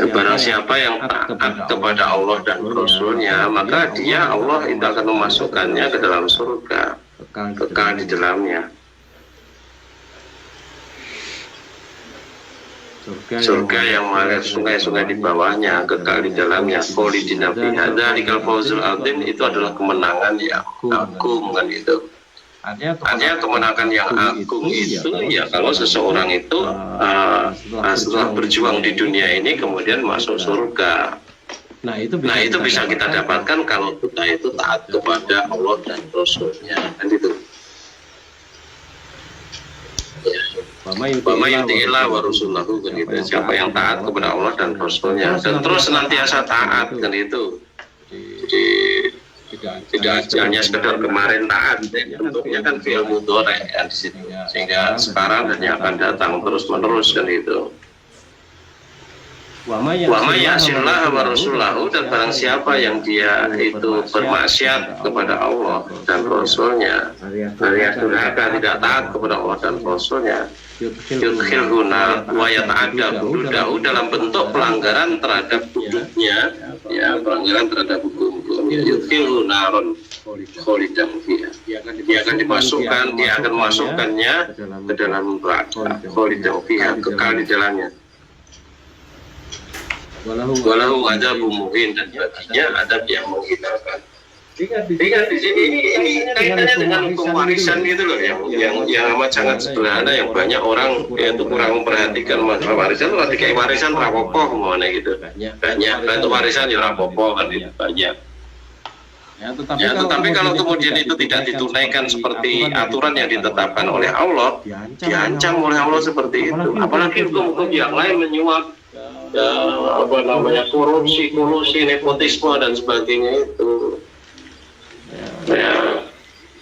Barang siapa yang taat kepada Allah dan Rasul-Nya, maka dia Allah itu akan memasukkannya ke dalam surga, kekal di dalamnya. Surga yang mengalir sungai-sungai di bawahnya, kekal di dalamnya, khalidina fiha dzalikal fawzul 'adzim, itu adalah kemenangan yang agung, kan itu. Artinya kemenangan yang agung itu ya kalau seseorang itu setelah berjuang di dunia ini kemudian masuk surga. Nah itu bisa kita dapatkan kalau kita itu taat kepada Allah dan Rasul-Nya, kan itu. Wa may yuti'illah wa rasulahu, kan itu. Siapa yang taat kepada Allah dan Rasul-Nya dan terus senantiasa taat, kan itu. Jadi tidak hanya sekedar kemarin taat, bentuknya kan fi'il mudhari' ya di situ, sehingga sekarang dan yang akan datang terus menerus, kan itu. Wa may ya'sillaha wa rasulahu, dan barang siapa yang dia itu bermaksiat kepada Allah dan Rasul-Nya, alias durhaka, tidak taat kepada Allah dan Rasul-Nya, yudkhilhu nar wa yata'adda hududahu, dalam bentuk pelanggaran terhadap hududnya, ya, pelanggaran terhadap hukum, yudkhilhu naron khalidan fiha, dia akan dimasukkan, dia akan memasukkannya ke dalam neraka, khalidan fiha, kekal di dalamnya. Walahu adzabun muhin, dan baginya adab yang menghinakan. Lihat di sini ini kaitannya dengan hukum warisan gitu loh, yang amat sangat sederhana, yang banyak orang yaitu kurang memperhatikan masalah warisan. Kalau kayak warisan rapopo mana gitu, banyak bantu warisan ya rapopo, kan itu banyak. Ya, tetapi kalau kemudian itu tidak ditunaikan seperti aturan yang ditetapkan oleh Allah, diancam oleh Allah seperti itu. Apalagi hukum-hukum yang lain menyuap, korupsi, nepotisme dan sebagainya itu.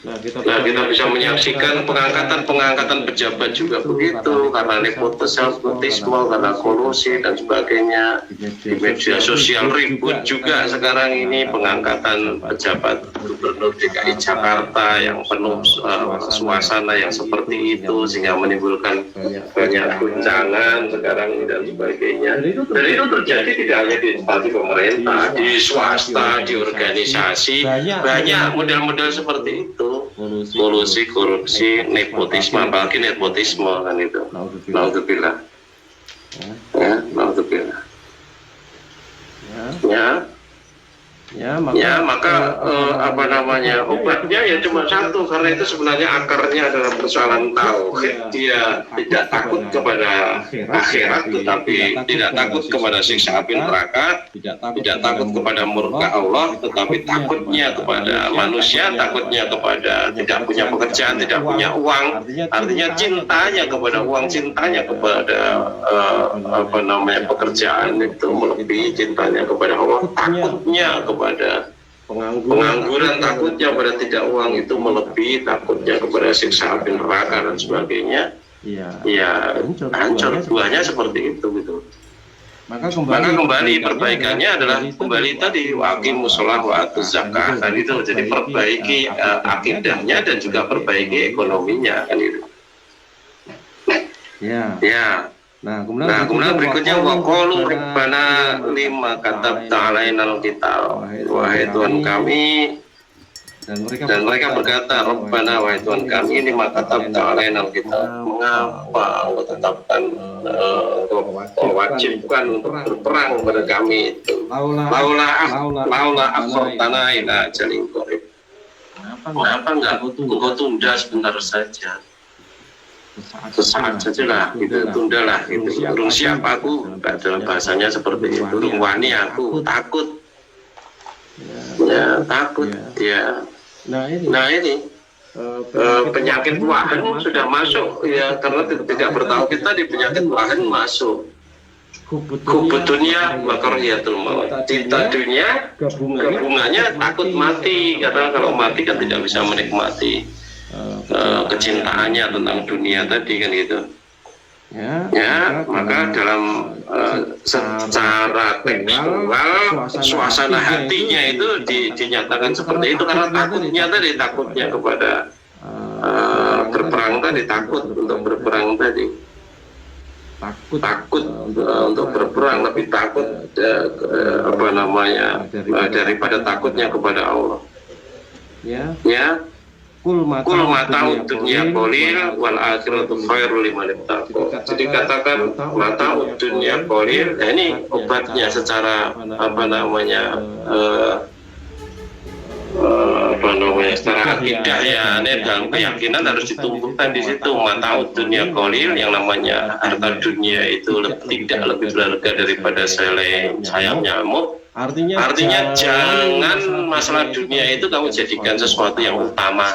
Nah, kita bisa menyaksikan pengangkatan pejabat juga begitu, karena nepotisme, karena kolusi dan sebagainya. Di media sosial ribut juga sekarang ini pengangkatan pejabat gubernur DKI Jakarta yang penuh suasana yang seperti itu, sehingga menimbulkan banyak guncangan sekarang ini dan sebagainya. Dan itu terjadi tidak hanya di instansi pemerintah, di swasta, di organisasi, banyak model-model seperti itu. Kolusi, korupsi, nepotisme, apalagi nepotisme, kan itu. Naudzubillah. Ya, naudzubillah. maka apa namanya, obatnya ya cuma satu, karena itu sebenarnya akarnya adalah persoalan tauhid. Dia tidak takut kepada akhirat, tetapi tidak takut kepada siksa api neraka, tidak takut kepada murka Allah, tetapi takutnya kepada manusia, takutnya kepada tidak punya pekerjaan, tidak punya uang. Artinya cintanya kepada uang, cintanya kepada apa namanya, pekerjaan itu melebihi cintanya kepada Allah. Takutnya kepada pengangguran, takutnya pada tidak uang itu melebihi takutnya kepada siksa api neraka dan sebagainya. Ya hancur, buahnya seperti itu gitu. Maka kembali perbaikannya adalah kembali tadi waqimus shalah wa atuz zakah, dan itu jadi perbaiki akidahnya dan juga perbaiki ekonominya kan itu. Nah, kemudian berikutnya waqalu rabbana lima katabta alainal qital, wahai Tuhan kami, dan mereka berkata, Rabbana, wahai Tuhan kami, lima katabta alainal qital, mengapa Engkau tetapkan, wajibkan untuk berperang kepada kami itu, laula akhartana ila ajalin qarib. Kenapa enggak Engkau tunda sebentar saja, sesaat sajalah, gitu, tundalah, gitu. Urung siap aku, dalam bahasanya seperti itu. Urung wani aku, takut, takut, ya. Nah ini penyakit wahan sudah masuk, ya, karena tidak bertauhid tadi penyakit wahan masuk. Hubud dunia wakariyatul maut, cinta dunia, gabungannya takut mati, karena kalau mati kan tidak bisa menikmati kecintaannya tentang dunia tadi kan gitu. Maka dalam secara tekstual suasana hatinya itu dinyatakan seperti itu, karena takutnya kepada berperang tadi, takut untuk berperang tadi, takut untuk berperang, tapi takut apa namanya, daripada takutnya kepada Allah. Kul mata'ud dunya qalil wal akhiratu khairul liman ittaqaa. Jadi katakan mata'ud dunya qalil. Nah, ini obatnya secara apa namanya, secara akidah ya, ini dalam keyakinan harus ditumbuhkan di situ. Mata'ud dunya qalil, yang namanya harta dunia itu tidak lebih berharga daripada sayap nyamuk. Artinya jangan masalah dunia itu kamu jadikan sesuatu yang utama,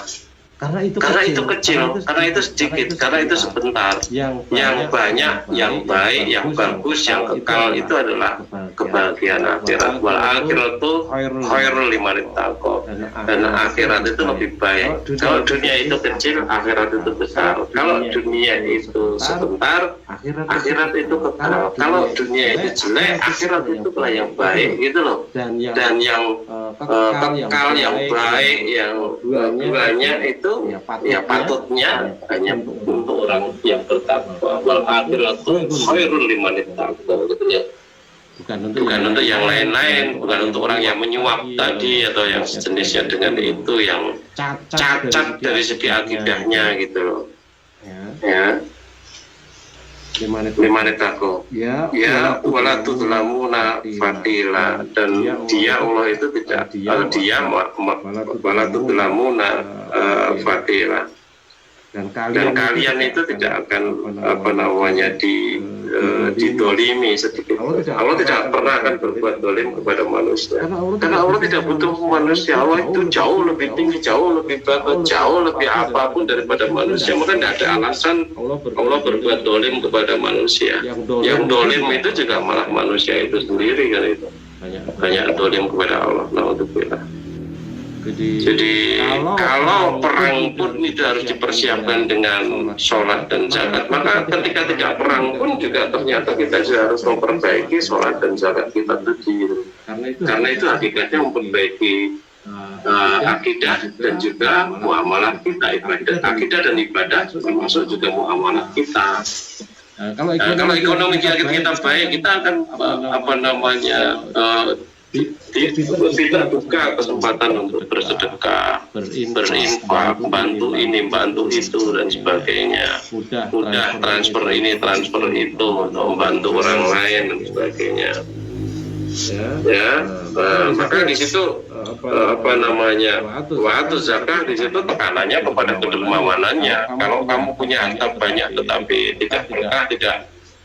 karena itu kecil, karena itu sedikit, karena itu sebentar. Yang banyak, yang baik, yang bagus, yang kekal itu adalah kebahagiaan akhirat. Wal akhiratu khairul liman ittaqaa, dan akhirat itu lebih baik. Kalau dunia itu kecil, akhirat itu besar. Kalau dunia itu sebentar, akhirat itu kekal. Kalau dunia itu jelek, akhirat itu lah yang baik gitu loh. Dan yang kekal, yang baik, yang duanya itu ya patutnya hanya untuk orang yang bertakwa. Wal akhiratu khairul liman ittaqaa, gitu ya. Bukan untuk yang lain-lain, bukan untuk orang yang menyuap tadi atau yang sejenisnya dengan itu, yang cacat dari segi akidahnya gitu loh. Ya. Liman ittaqaa. Ya wala tudlamuna fatila, dan dia Allah itu tidak, dia wala tudlamuna fatila, dan kalian itu tidak akan apa namanya didolimi sedikit. Allah tidak pernah akan berbuat dolim kepada manusia, karena Allah tidak butuh manusia. Allah itu jauh lebih tinggi, jauh lebih bagus, jauh lebih apapun daripada manusia. Maka tidak ada alasan Allah berbuat dolim kepada manusia. Yang dolim itu juga malah manusia itu sendiri kan, itu banyak dolim kepada Allah. Naudzubillah. Jadi kalau perang pun itu harus dipersiapkan dengan sholat dan zakat. Maka ketika tidak perang pun juga ternyata kita juga harus memperbaiki sholat dan zakat kita tadi. Karena itu hakikatnya memperbaiki akidah dan juga muamalah kita, ibadah. Akidah dan ibadah termasuk juga muamalah kita. Kalau ekonomi kita baik, kita akan apa namanya, kita buka kesempatan untuk bersedekah, berinfak, bantu ini, bantu itu dan sebagainya. Mudah transfer ini, transfer itu untuk membantu orang lain dan sebagainya. maka di situ waktu zakat di situ tekanannya kepada kedermawanannya. Kalau kamu punya harta banyak tetapi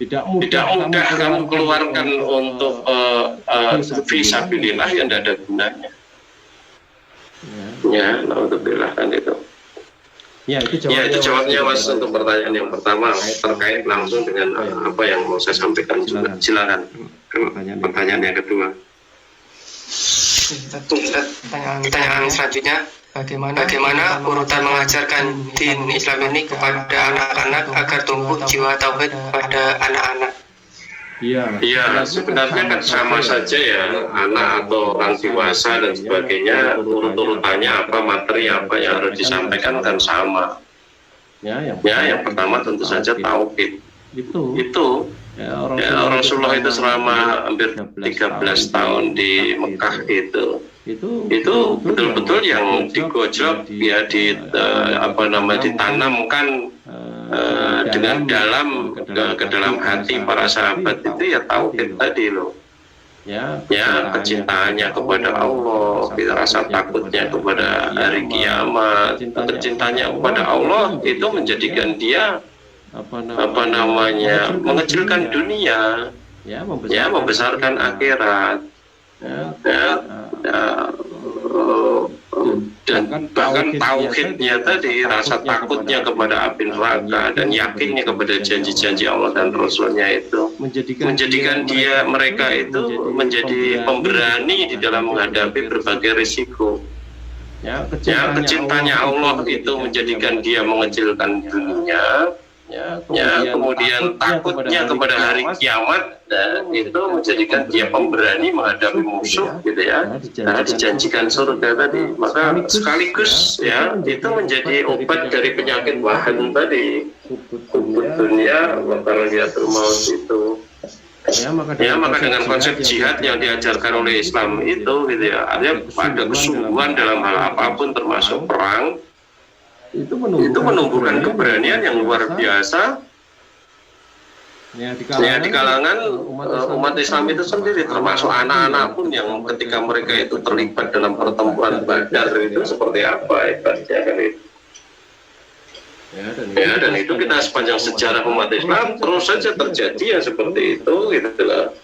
tidak mudah kamu keluarkan untuk fisabilillah yang tidak ada gunanya. Ya, alhamdulillah kan itu. Ya, itu jawabnya Mas untuk pertanyaan yang pertama terkait langsung dengan apa yang mau saya sampaikan juga. Silakan. Pertanyaan yang kedua. Pertanyaan selanjutnya, bagaimana urutan mengajarkan din Islam ini kepada anak-anak agar tumbuh jiwa tauhid pada anak-anak? Iya, sebenarnya kan sama saja ya, anak atau orang dewasa dan sebagainya, urut-urutannya apa, materi apa yang harus disampaikan kan sama. Yang pertama tentu saja tauhid. Itu Rasulullah itu selama hampir 13 tahun di Mekah itu betul-betul yang digojlok ya ditanamkan dengan dalam ke dalam hati para sahabat itu ya tauhid tadi loh. Ya, kecintaannya kepada Allah, rasa takutnya kepada hari kiamat, kecintaannya kepada Allah itu menjadikan dia mengecilkan dunia, membesarkan akhirat, dan bahkan tauhidnya tadi, rasa takutnya kepada api neraka dan yakinnya kepada janji-janji Allah dan Rasulnya itu menjadikan mereka itu menjadi pemberani di dalam menghadapi berbagai risiko. Kecintaannya Allah itu menjadikan dia mengecilkan dunia. Kemudian takutnya kepada hari kiamat dan itu menjadikan dia pemberani menghadapi musuh gitu ya, karena dijanjikan surga tadi. Maka sekaligus ya itu menjadi obat dari penyakit wahan tadi, hubud dunia wa karahiyatul maut itu. Maka dengan konsep jihad yang diajarkan oleh Islam itu gitu ya, artinya pada kesungguhan dalam hal apapun termasuk perang, itu menumbuhkan keberanian yang luar biasa di kalangan umat Islam itu sendiri, termasuk anak-anak pun yang ketika mereka itu terlibat dalam pertempuran Badar itu seperti apa hebatnya kan itu. Dan itu kita sepanjang sejarah umat Islam terus saja terjadi yang seperti itu gitulah.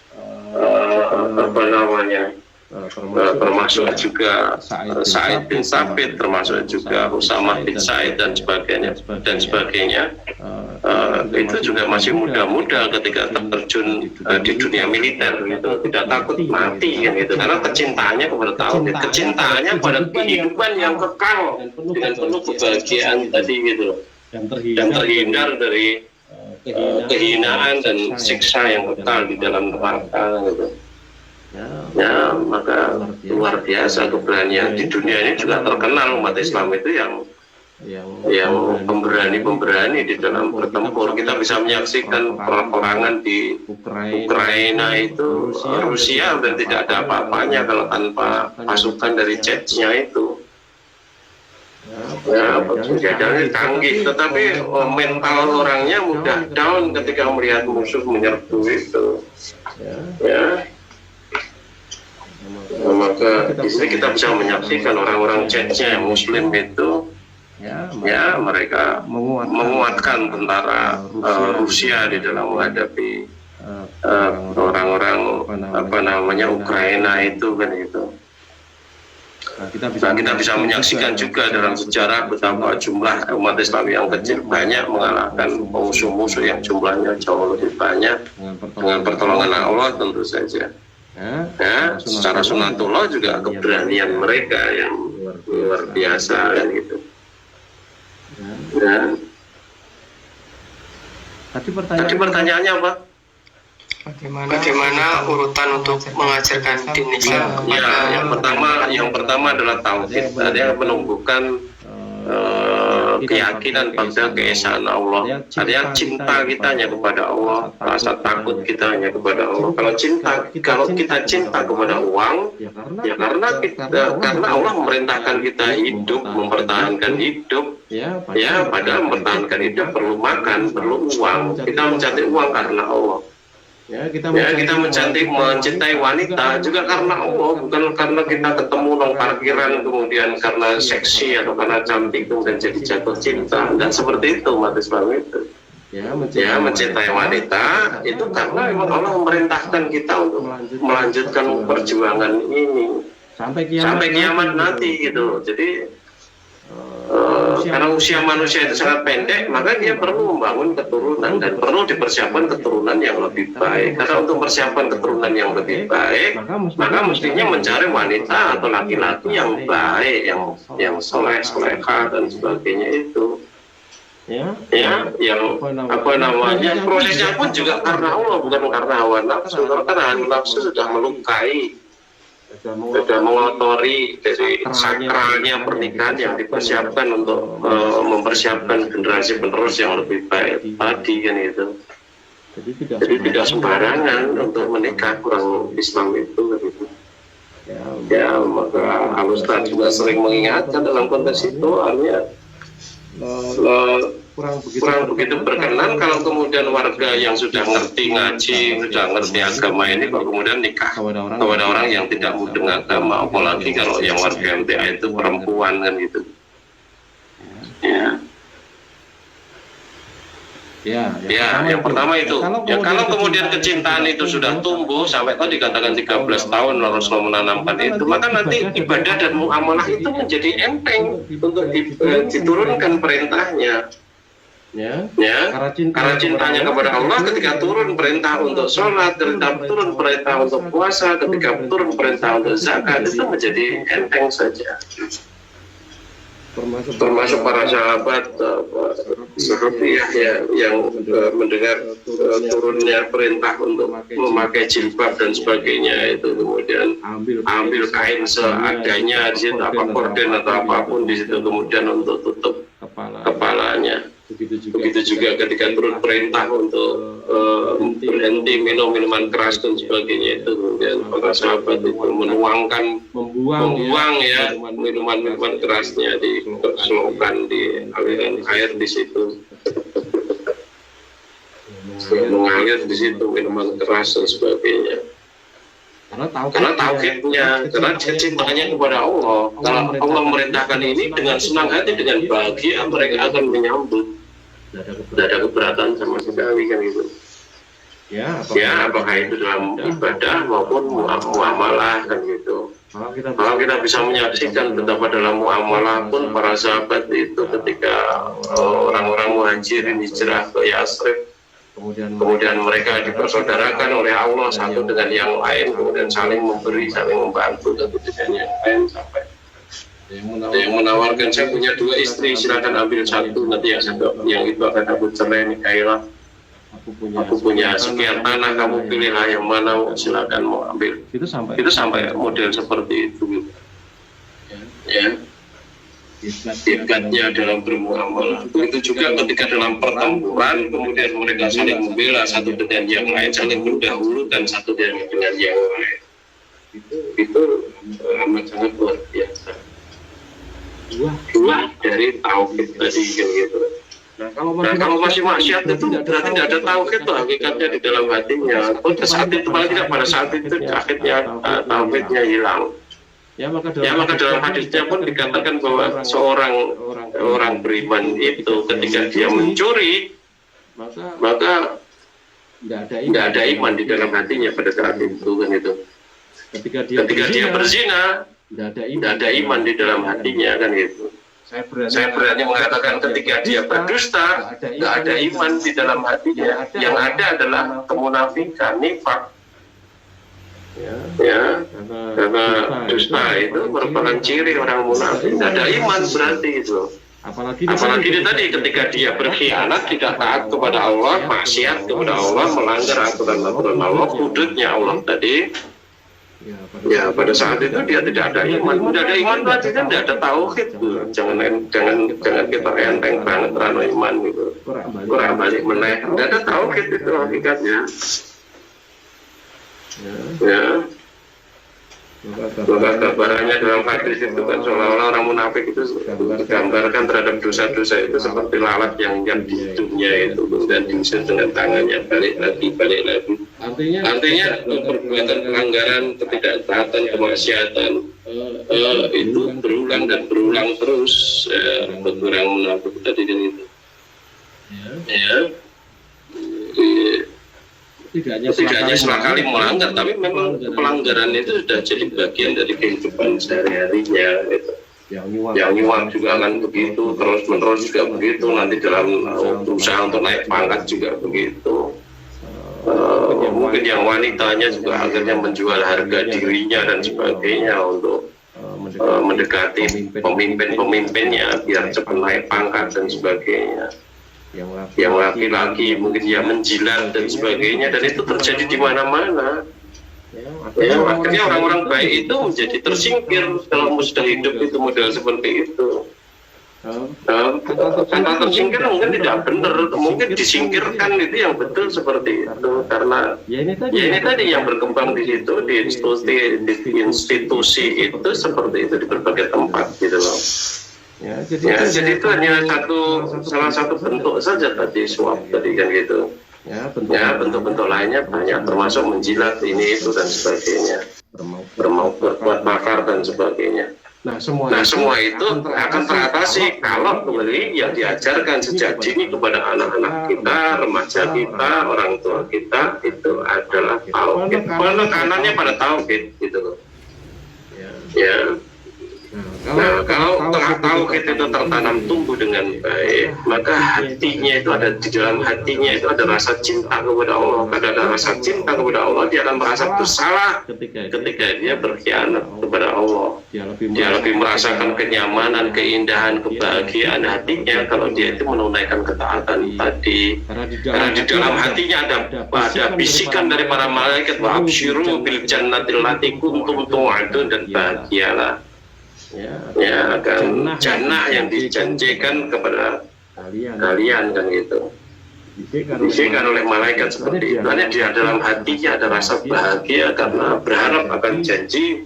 Termasuk juga Sa'id bin Sabit, termasuk juga Usamah bin Said dan sebagainya. Itu juga masih muda-muda ketika terjun di dunia militer gitu, tidak takut mati kan gitu, karena kecintaannya kepada tauhid, kecintaannya pada kehidupan yang kekal dengan penuh kebahagiaan tadi gitu, dan terhindar dari kehinaan dan siksa yang kekal di dalam neraka gitu. Maka luar biasa keberanian di dunia ini juga terkenal umat Islam itu yang pemberani di dalam bertempur. Kita bisa menyaksikan peperangan di Ukraina itu, Rusia dan tidak ada apa-apanya kalau tanpa pasukan dari Chechnya itu. Senjatanya canggih, tetapi mental orangnya mudah down ketika melihat musuh menyerbu itu. Maka di sini kita bisa menyaksikan orang-orang Chechnya yang Muslim itu, mereka menguatkan tentara Rusia di dalam menghadapi orang-orang Ukraina itu kan itu. Kita bisa menyaksikan juga dalam sejarah betapa jumlah umat Islam yang kecil banyak mengalahkan musuh-musuh yang jumlahnya jauh lebih banyak dengan pertolongan Allah tentu saja. Secara sunatullah juga keberanian mereka yang luar biasa kan gitu. Tadi pertanyaannya apa? Bagaimana urutan untuk mengajarkan din Islam? Yang pertama adalah tauhid, yang menumbuhkan keyakinan pada keesaan Allah, artinya cinta kita hanya kepada Allah, rasa takut kita hanya kepada Allah. Kalau kita cinta kepada uang, ya karena Allah memerintahkan kita hidup, mempertahankan hidup, padahal mempertahankan hidup perlu makan, perlu uang. Kita mencari uang karena Allah. Ya, kita mencintai wanita juga karena Allah, bukan karena kita ketemu nong parkiran kemudian karena seksi atau karena cantik kemudian jadi jatuh cinta. Dan seperti itu umat Islam itu. Ya, mencintai wanita itu karena memang Allah memerintahkan kita untuk melanjutkan perjuangan ini sampai kiamat nanti gitu. Jadi karena usia manusia itu sangat pendek, maka dia perlu membangun keturunan dan perlu dipersiapkan keturunan yang lebih baik. Karena untuk persiapan keturunan yang lebih baik, maka mestinya mencari wanita atau laki-laki yang baik, yang soleh-solehah dan sebagainya itu. Ya, yang apa namanya, prosesnya pun juga karena Allah, bukan karena hawa nafsu. Karena hawa nafsu sudah melukai, sudah mengotori dari sakralnya pernikahan yang dipersiapkan untuk mempersiapkan generasi penerus yang lebih baik tadi kan itu. Jadi tidak sembarangan untuk menikah orang Islam itu gitu. Ya, maka Al-Ustaz juga sering mengingatkan dalam konteks itu, artinya kurang begitu berkenan kalau kemudian warga yang sudah ngerti ngaji, sudah ngerti agama ini kok kemudian nikah kepada orang yang tidak mudeng agama, apalagi kalau yang warga MTA itu perempuan kan gitu. Ya, yang pertama itu. Ya, kalau kemudian kecintaan itu sudah tumbuh sampai tadi dikatakan 13 tahun Rasulullah menanamkan itu, maka nanti ibadah dan muamalah itu menjadi enteng untuk diturunkan perintahnya. Ya, karena cintanya kepada Allah, ketika turun perintah untuk sholat, ketika turun perintah untuk puasa, ketika turun perintah untuk zakat, itu menjadi enteng saja. Termasuk para sahabat sahabiah yang mendengar turunnya perintah untuk memakai jilbab dan sebagainya, itu kemudian ambil kain seadanya di situ, apa korden atau apapun di situ, kemudian untuk tutup kepalanya. Begitu juga ketika turun perintah untuk berhenti minum minuman keras dan sebagainya, itu kemudian para sahabat itu membuang ya minuman kerasnya, diselowkan di aliran air di situ, mengalir di situ minuman keras dan sebagainya. Karena tauhidnya, karena cintanya kepada Allah. Kalau Allah merintahkan ini dengan senang hati, dengan bahagia, mereka akan menyambut. Tidak ada keberatan sama sekali kan gitu. Ya, apakah itu dalam ibadah maupun muamalah kan gitu. Kalau kita bisa menyaksikan betapa dalam muamalah pun para sahabat itu ketika orang-orang muhajirin hijrah ke Yasrib, kemudian mereka dipersaudarakan oleh Allah satu dengan yang lain, kemudian saling memberi, saling membantu satu dengan yang lain, sampai yang menawarkan, saya punya 2 istri, silakan ambil satu, nanti yang itu akan aku cerai, nikahilah. Aku punya sekian tanah, kamu pilihlah yang mana, silakan mau ambil. Itu sampai model seperti itu. Ya. Hebatnya dalam bermuamalah. Itu juga ketika dalam pertempuran, kemudian mereka saling membela satu dengan yang lain, saling mendahulukan satu dengan yang lain. Itu amat sangat luar biasa. Buah dari tauhid tadi kan gitu. Nah, kalau masih maksiat itu berarti tidak ada tauhid tuh hakikatnya di dalam hatinya. Pada saat itu, paling tidak pada saat itu akhirnya tauhidnya hilang. Ya, maka dalam hadisnya pun dikatakan bahwa seorang orang beriman itu ketika dia mencuri, maka tidak ada iman di dalam hatinya pada saat itu kan itu. Ketika dia berzina, tidak ada iman di dalam hatinya kan gitu. Saya berani mengatakan ketika dia berdusta, tidak ada iman di dalam hatinya. Yang ada adalah kemunafikan, nifak. Ya, karena dusta itu merupakan ciri orang munafik. Tidak ada iman berarti itu. Apalagi itu tadi ketika dia berkhianat, tidak taat kepada Allah, maksiat kepada Allah, melanggar aturan-aturan Allah, hududnya Allah tadi. Ya, pada saat itu dia tidak ada iman. Tidak ada iman berarti kan tidak ada tauhid. Jangan kita enteng banget rano iman gitu. Kurang balik meneh. Tidak ada tauhid itu hakikatnya. Ya. Maka gambarannya dalam hadis itu kan seolah-olah orang munafik itu digambarkan terhadap dosa-dosa itu seperti lalat yang di hidungnya itu kemudian diusir dengan tangannya balik lagi. Artinya perbuatan pelanggaran, ketidaktaatan, kemaksiatan itu berulang dan berulang terus. Bagi orang munafik tadi kan itu. Tidak hanya sekali melanggar, tapi memang pelanggaran itu sudah jadi bagian dari kehidupan sehari-harinya gitu. Yang nyuap juga akan begitu, terus-menerus juga begitu, nanti dalam usaha untuk naik pangkat juga begitu. Mungkin yang wanitanya juga akhirnya menjual harga dirinya dan sebagainya untuk mendekati pemimpin-pemimpinnya biar cepat naik pangkat dan sebagainya. Yang laki-laki mungkin dia menjilat dan sebagainya, dan itu terjadi di mana-mana. Akhirnya orang-orang baik itu menjadi tersingkir kalau sudah hidup itu model seperti itu. Kata tersingkir mungkin tidak benar, mungkin disingkirkan itu yang betul seperti itu, karena ini tadi yang berkembang di situ, di institusi itu seperti itu di berbagai tempat gitu loh. Jadi itu hanya salah satu bentuk saja tadi suap tadi kan gitu. Bentuk-bentuk lainnya banyak, termasuk menjilat ini itu dan sebagainya, berbuat makar dan sebagainya. Nah semua itu akan teratasi kalau kembali yang diajarkan sejak dini kepada anak-anak kita, remaja kita, orang tua kita itu adalah tauhid. Penekanannya pada tauhid gitu loh. Nah, kalau tauhid itu tertanam tumbuh dengan baik, maka hatinya itu ada di dalam hatinya itu ada rasa cinta kepada Allah. Karena ada rasa cinta kepada Allah, dia akan merasa bersalah ketika dia berkhianat kepada Allah. Dia lebih merasakan kenyamanan, keindahan, kebahagiaan hatinya kalau dia itu menunaikan ketaatan tadi. Karena di dalam hatinya ada bisikan dari para malaikat, wa absyiru bil jannatil lati kuntum tu'adun, dan bahagialah akan jannah yang dijanjikan kepada kalian kan gitu. Bisikan oleh malaikat seperti itu. Hanya di dalam hatinya ada rasa bahagia karena berharap akan janji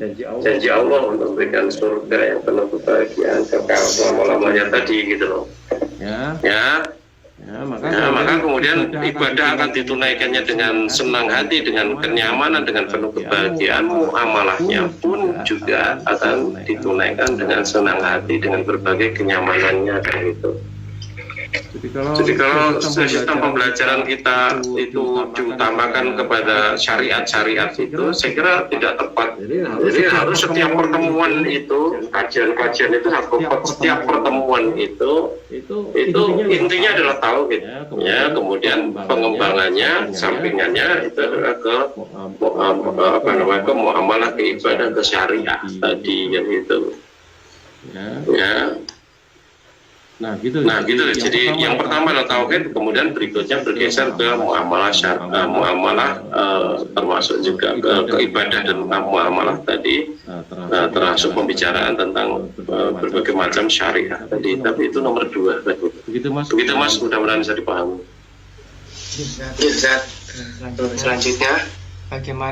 Allah untuk memberikan surga yang penuh kebahagiaan kekal selama-lamanya tadi gitu loh. Maka kemudian ibadah akan ditunaikannya dengan senang hati, dengan kenyamanan, dengan penuh kebahagiaan. Muamalahnya pun juga akan ditunaikan dengan senang hati, dengan berbagai kenyamanannya kayak gitu. Jadi kalau sistem pembelajaran kita itu diutamakan kepada syariat-syariat itu, saya kira tidak tepat. Jadi harus setiap pertemuan itu, kajian-kajian itu, setiap pertemuan itu intinya adalah tauhid. Kemudian pengembangannya, sampingannya itu adalah ke muamalah, ke ibadah, ke syariat tadi kan itu. Nah gitu. Jadi yang pertama adalah tauhid, kemudian berikutnya bergeser ke muamalah termasuk juga ke ibadah dan muamalah tadi, termasuk pembicaraan tentang berbagai macam syariah tadi. Tapi itu nomor 2. Begitu mas, mudah-mudahan bisa dipahami. Selanjutnya,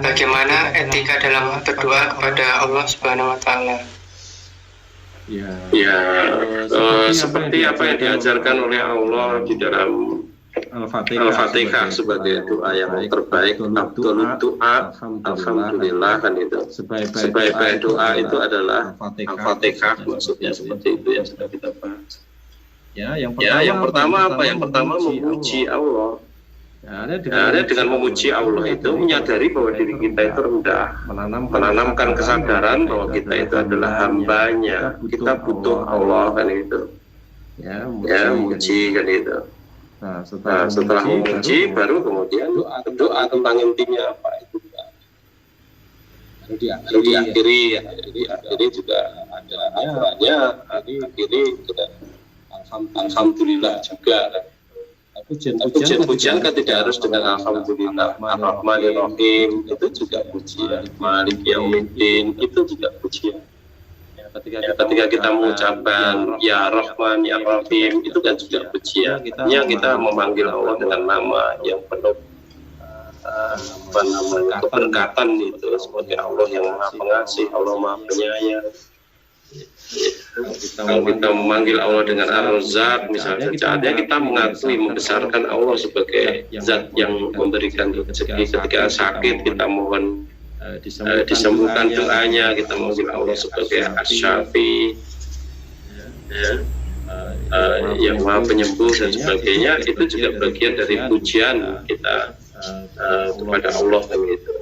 bagaimana etika dalam berdoa kepada Allah Subhanahu Wa Taala? Seperti apa yang diajarkan oleh Allah di dalam Al-Fatihah sebagai doa yang terbaik, afdhalud doa, alhamdulillah kan itu. Sebaik-baik doa itu adalah Al-Fatihah, maksudnya seperti itu yang sudah kita bahas. Yang pertama apa? Yang pertama memuji Allah. Dengan memuji Allah itu menyadari bahwa diri kita itu rendah, menanamkan kesadaran bahwa kita itu adalah hambanya, kita butuh Allah kan itu. Memuji kan itu. Setelah memuji baru kemudian doa tentang intinya apa itu diakhiri juga ada aturannya. Akhiri kita alhamdulillah juga. Pujian kan tidak harus dengan alhamdulillah, ar-rahmanir-rahim itu juga pujian, malik yaumiddin itu juga pujian. Ketika kita mengucapkan ya Rahman ya Rahim itu kan juga pujian. Kita memanggil Allah dengan nama yang penuh keberkatan itu seperti Allah yang Maha Pengasih, Allah Maha Penyayang. Kalau kita memanggil Allah dengan Ar-Razzaq misalnya, artinya kita mengakui, membesarkan Allah sebagai zat yang memberikan rezeki. Ketika sakit kita mohon disembuhkan doanya, kita memanggil Allah sebagai Asy-Syafi, yang Maha Penyembuh dan sebagainya. Itu juga bagian dari pujian kita kepada Allah gitu.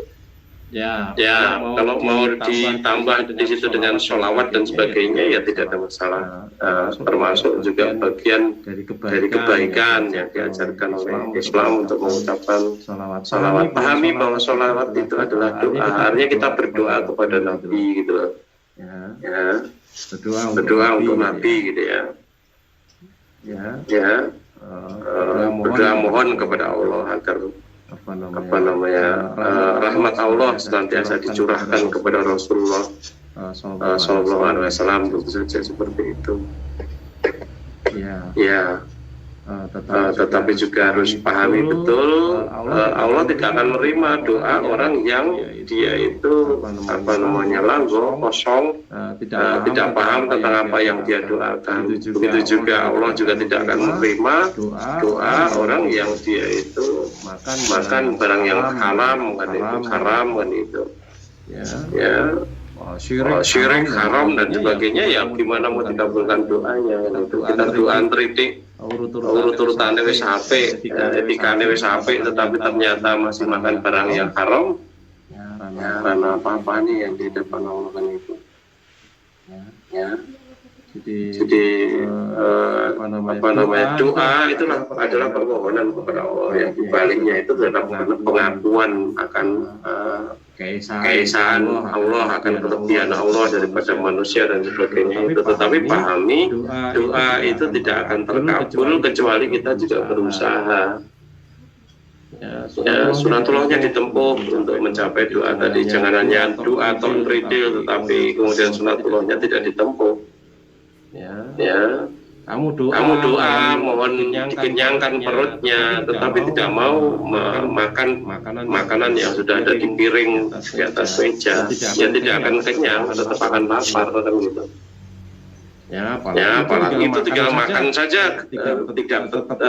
Ya, kalau mau ditambah di situ dengan sholawat dan sebagainya ya tidak ada masalah. Termasuk juga bagian dari kebaikan yang diajarkan oleh Islam untuk mengucapkan sholawat. Pahami bahwa sholawat itu adalah doa. Artinya kita berdoa kepada Nabi gitu loh. Ya, berdoa untuk Nabi gitu ya. Berdoa mohon kepada Allah agar rahmat Allah senantiasa dicurahkan kepada Rasulullah Sallallahu Alaihi Wasallam, tentu saja seperti itu. Tetapi juga harus pahami betul Allah tidak akan menerima doa orang yang dia itu langgo, kosong, tidak paham tentang apa yang dia doakan. Begitu juga Allah juga tidak akan menerima doa orang yang dia itu makan barang yang haram kan itu. Syirik, haram dan sebagainya, ya gimana mau dikabulkan doanya? Itu kita doa tritik urut-urutannya wis apik, etikane wis apik, tetapi ternyata masih makan barang yang haram, karena apa nih yang di depan Allah kan itu. Jadi doa itu adalah permohonan kepada Allah, yang dibaliknya itu adalah pengakuan akan keesaan Allah, akan kelebihan Allah daripada manusia dan sebagainya itu. Tetapi pahami doa itu tidak akan terkabul kecuali kita juga berusaha. Sunatullahnya ditempuh untuk mencapai doa tadi. Jangan hanya doa atau ridil, tetapi kemudian sunatullahnya tidak ditempuh. Kamu doa mohon dikenyangkan perutnya, tetapi tidak mau makan makanan yang sudah ada di piring di atas meja, ya tidak akan kenyang, tetap akan lapar kan gitu. Apalagi itu tinggal makan saja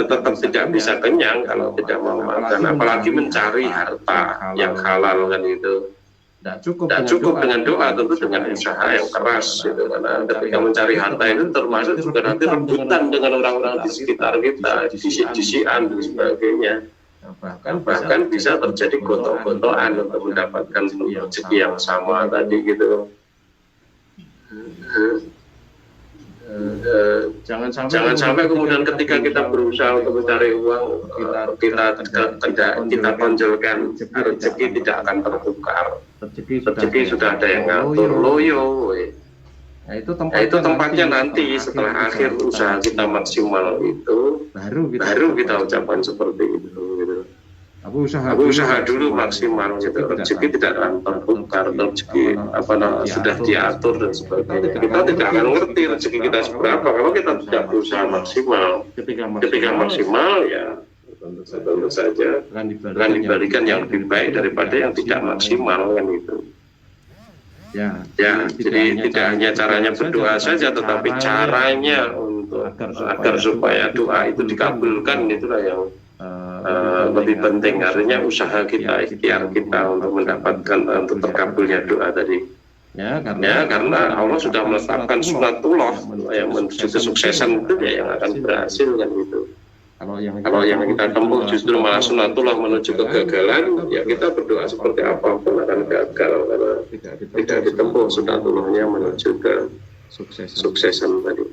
tetap tidak bisa kenyang kalau tidak mau makan, apalagi mencari harta yang halal kan itu. Tidak cukup dengan doa, tentu dengan usaha yang keras gitu. Karena ketika mencari harta itu termasuk juga nanti rebutan dengan orang-orang di sekitar kita, disi-disian dan sebagainya. Bahkan bisa terjadi gotok-gotokan untuk mendapatkan rezeki yang sama tadi gitu. Jangan sampai kemudian ketika kita berusaha untuk mencari uang, kita tonjolkan rezeki tidak akan tertukar. Rezeki sudah ada yang ngatur, loyo. Itu tempatnya nanti setelah akhir usaha kita maksimal itu, baru kita ucapkan seperti itu. Gitu. Aku usaha dulu maksimal gitu. Rezeki tidak akan tertukar, rezeki sudah diatur dan sebagainya. Kita tidak akan ngerti rezeki kita seberapa kalau kita tidak berusaha maksimal. Ketika maksimal ya tentu saja akan diberikan yang lebih baik daripada yang tidak maksimal kan itu. Jadi tidak hanya caranya berdoa saja, tetapi caranya untuk agar supaya doa itu dikabulkan, itulah yang lebih penting. Artinya usaha kita, ikhtiar kita untuk mendapatkan, untuk terkabulnya doa tadi. Karena Allah sudah menetapkan sunatullah yang menuju kesuksesan itu ya yang akan berhasil kan gitu. Kalau yang kita tempuh justru malah sunatullah menuju kegagalan, ya kita berdoa seperti apapun akan gagal karena tidak ditempuh sunatullahnya menuju ke suksesan tadi.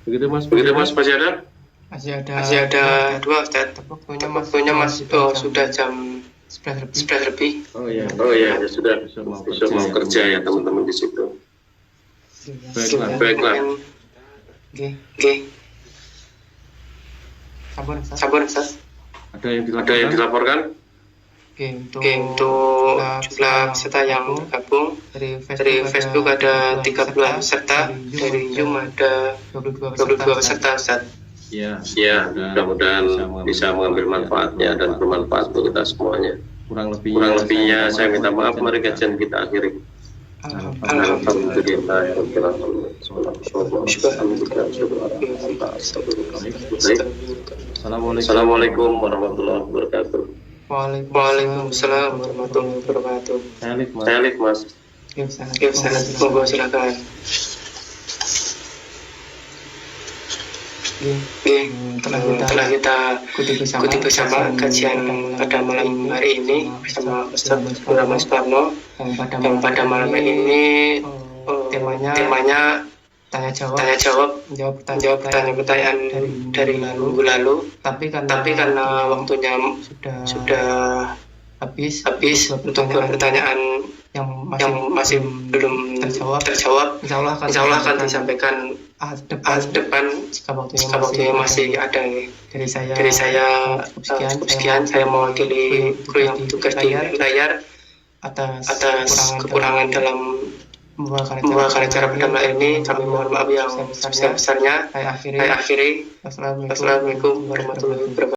Begitu Mas, masih ada? Masih ada dua, Ustaz. Waktunya Mas sudah jam 11 lebih. Oh ya sudah mau kerja ya teman-teman di situ. Baiklah. Oke. Sabar, Ustaz. Ada yang dilaporkan? Untuk jumlah peserta yang gabung dari Facebook ada 13 peserta, dari Zoom ada 22 peserta, Ustaz. Ya, mudah-mudahan bisa mengambil manfaatnya dan bermanfaat untuk kita semuanya. Kurang lebihnya saya minta maaf. Mari kajian kita akhiri. Alhamdulillah. Assalamualaikum warahmatullahi wabarakatuh. Waalaikumsalam warahmatullahi wabarakatuh. Saya Alif, Mas. Yuk, monggo silakan. Telah kita ikuti bersama kajian pada malam hari ini bersama Ustaz Muhammad Suparno, yang pada malam ini temanya tanya jawab pertanyaan dari minggu lalu. Tapi karena waktunya sudah habis untuk pertanyaan yang masih belum terjawab, insya Allah akan disampaikan depan jika waktunya masih ada. Dari saya sekian, saya mewakili kru yang bertugas di layar atas kekurangan dalam membawakan acara pada malam ini. Kami mohon maaf yang sebesar-besarnya. Saya akhiri. Assalamualaikum warahmatullahi wabarakatuh.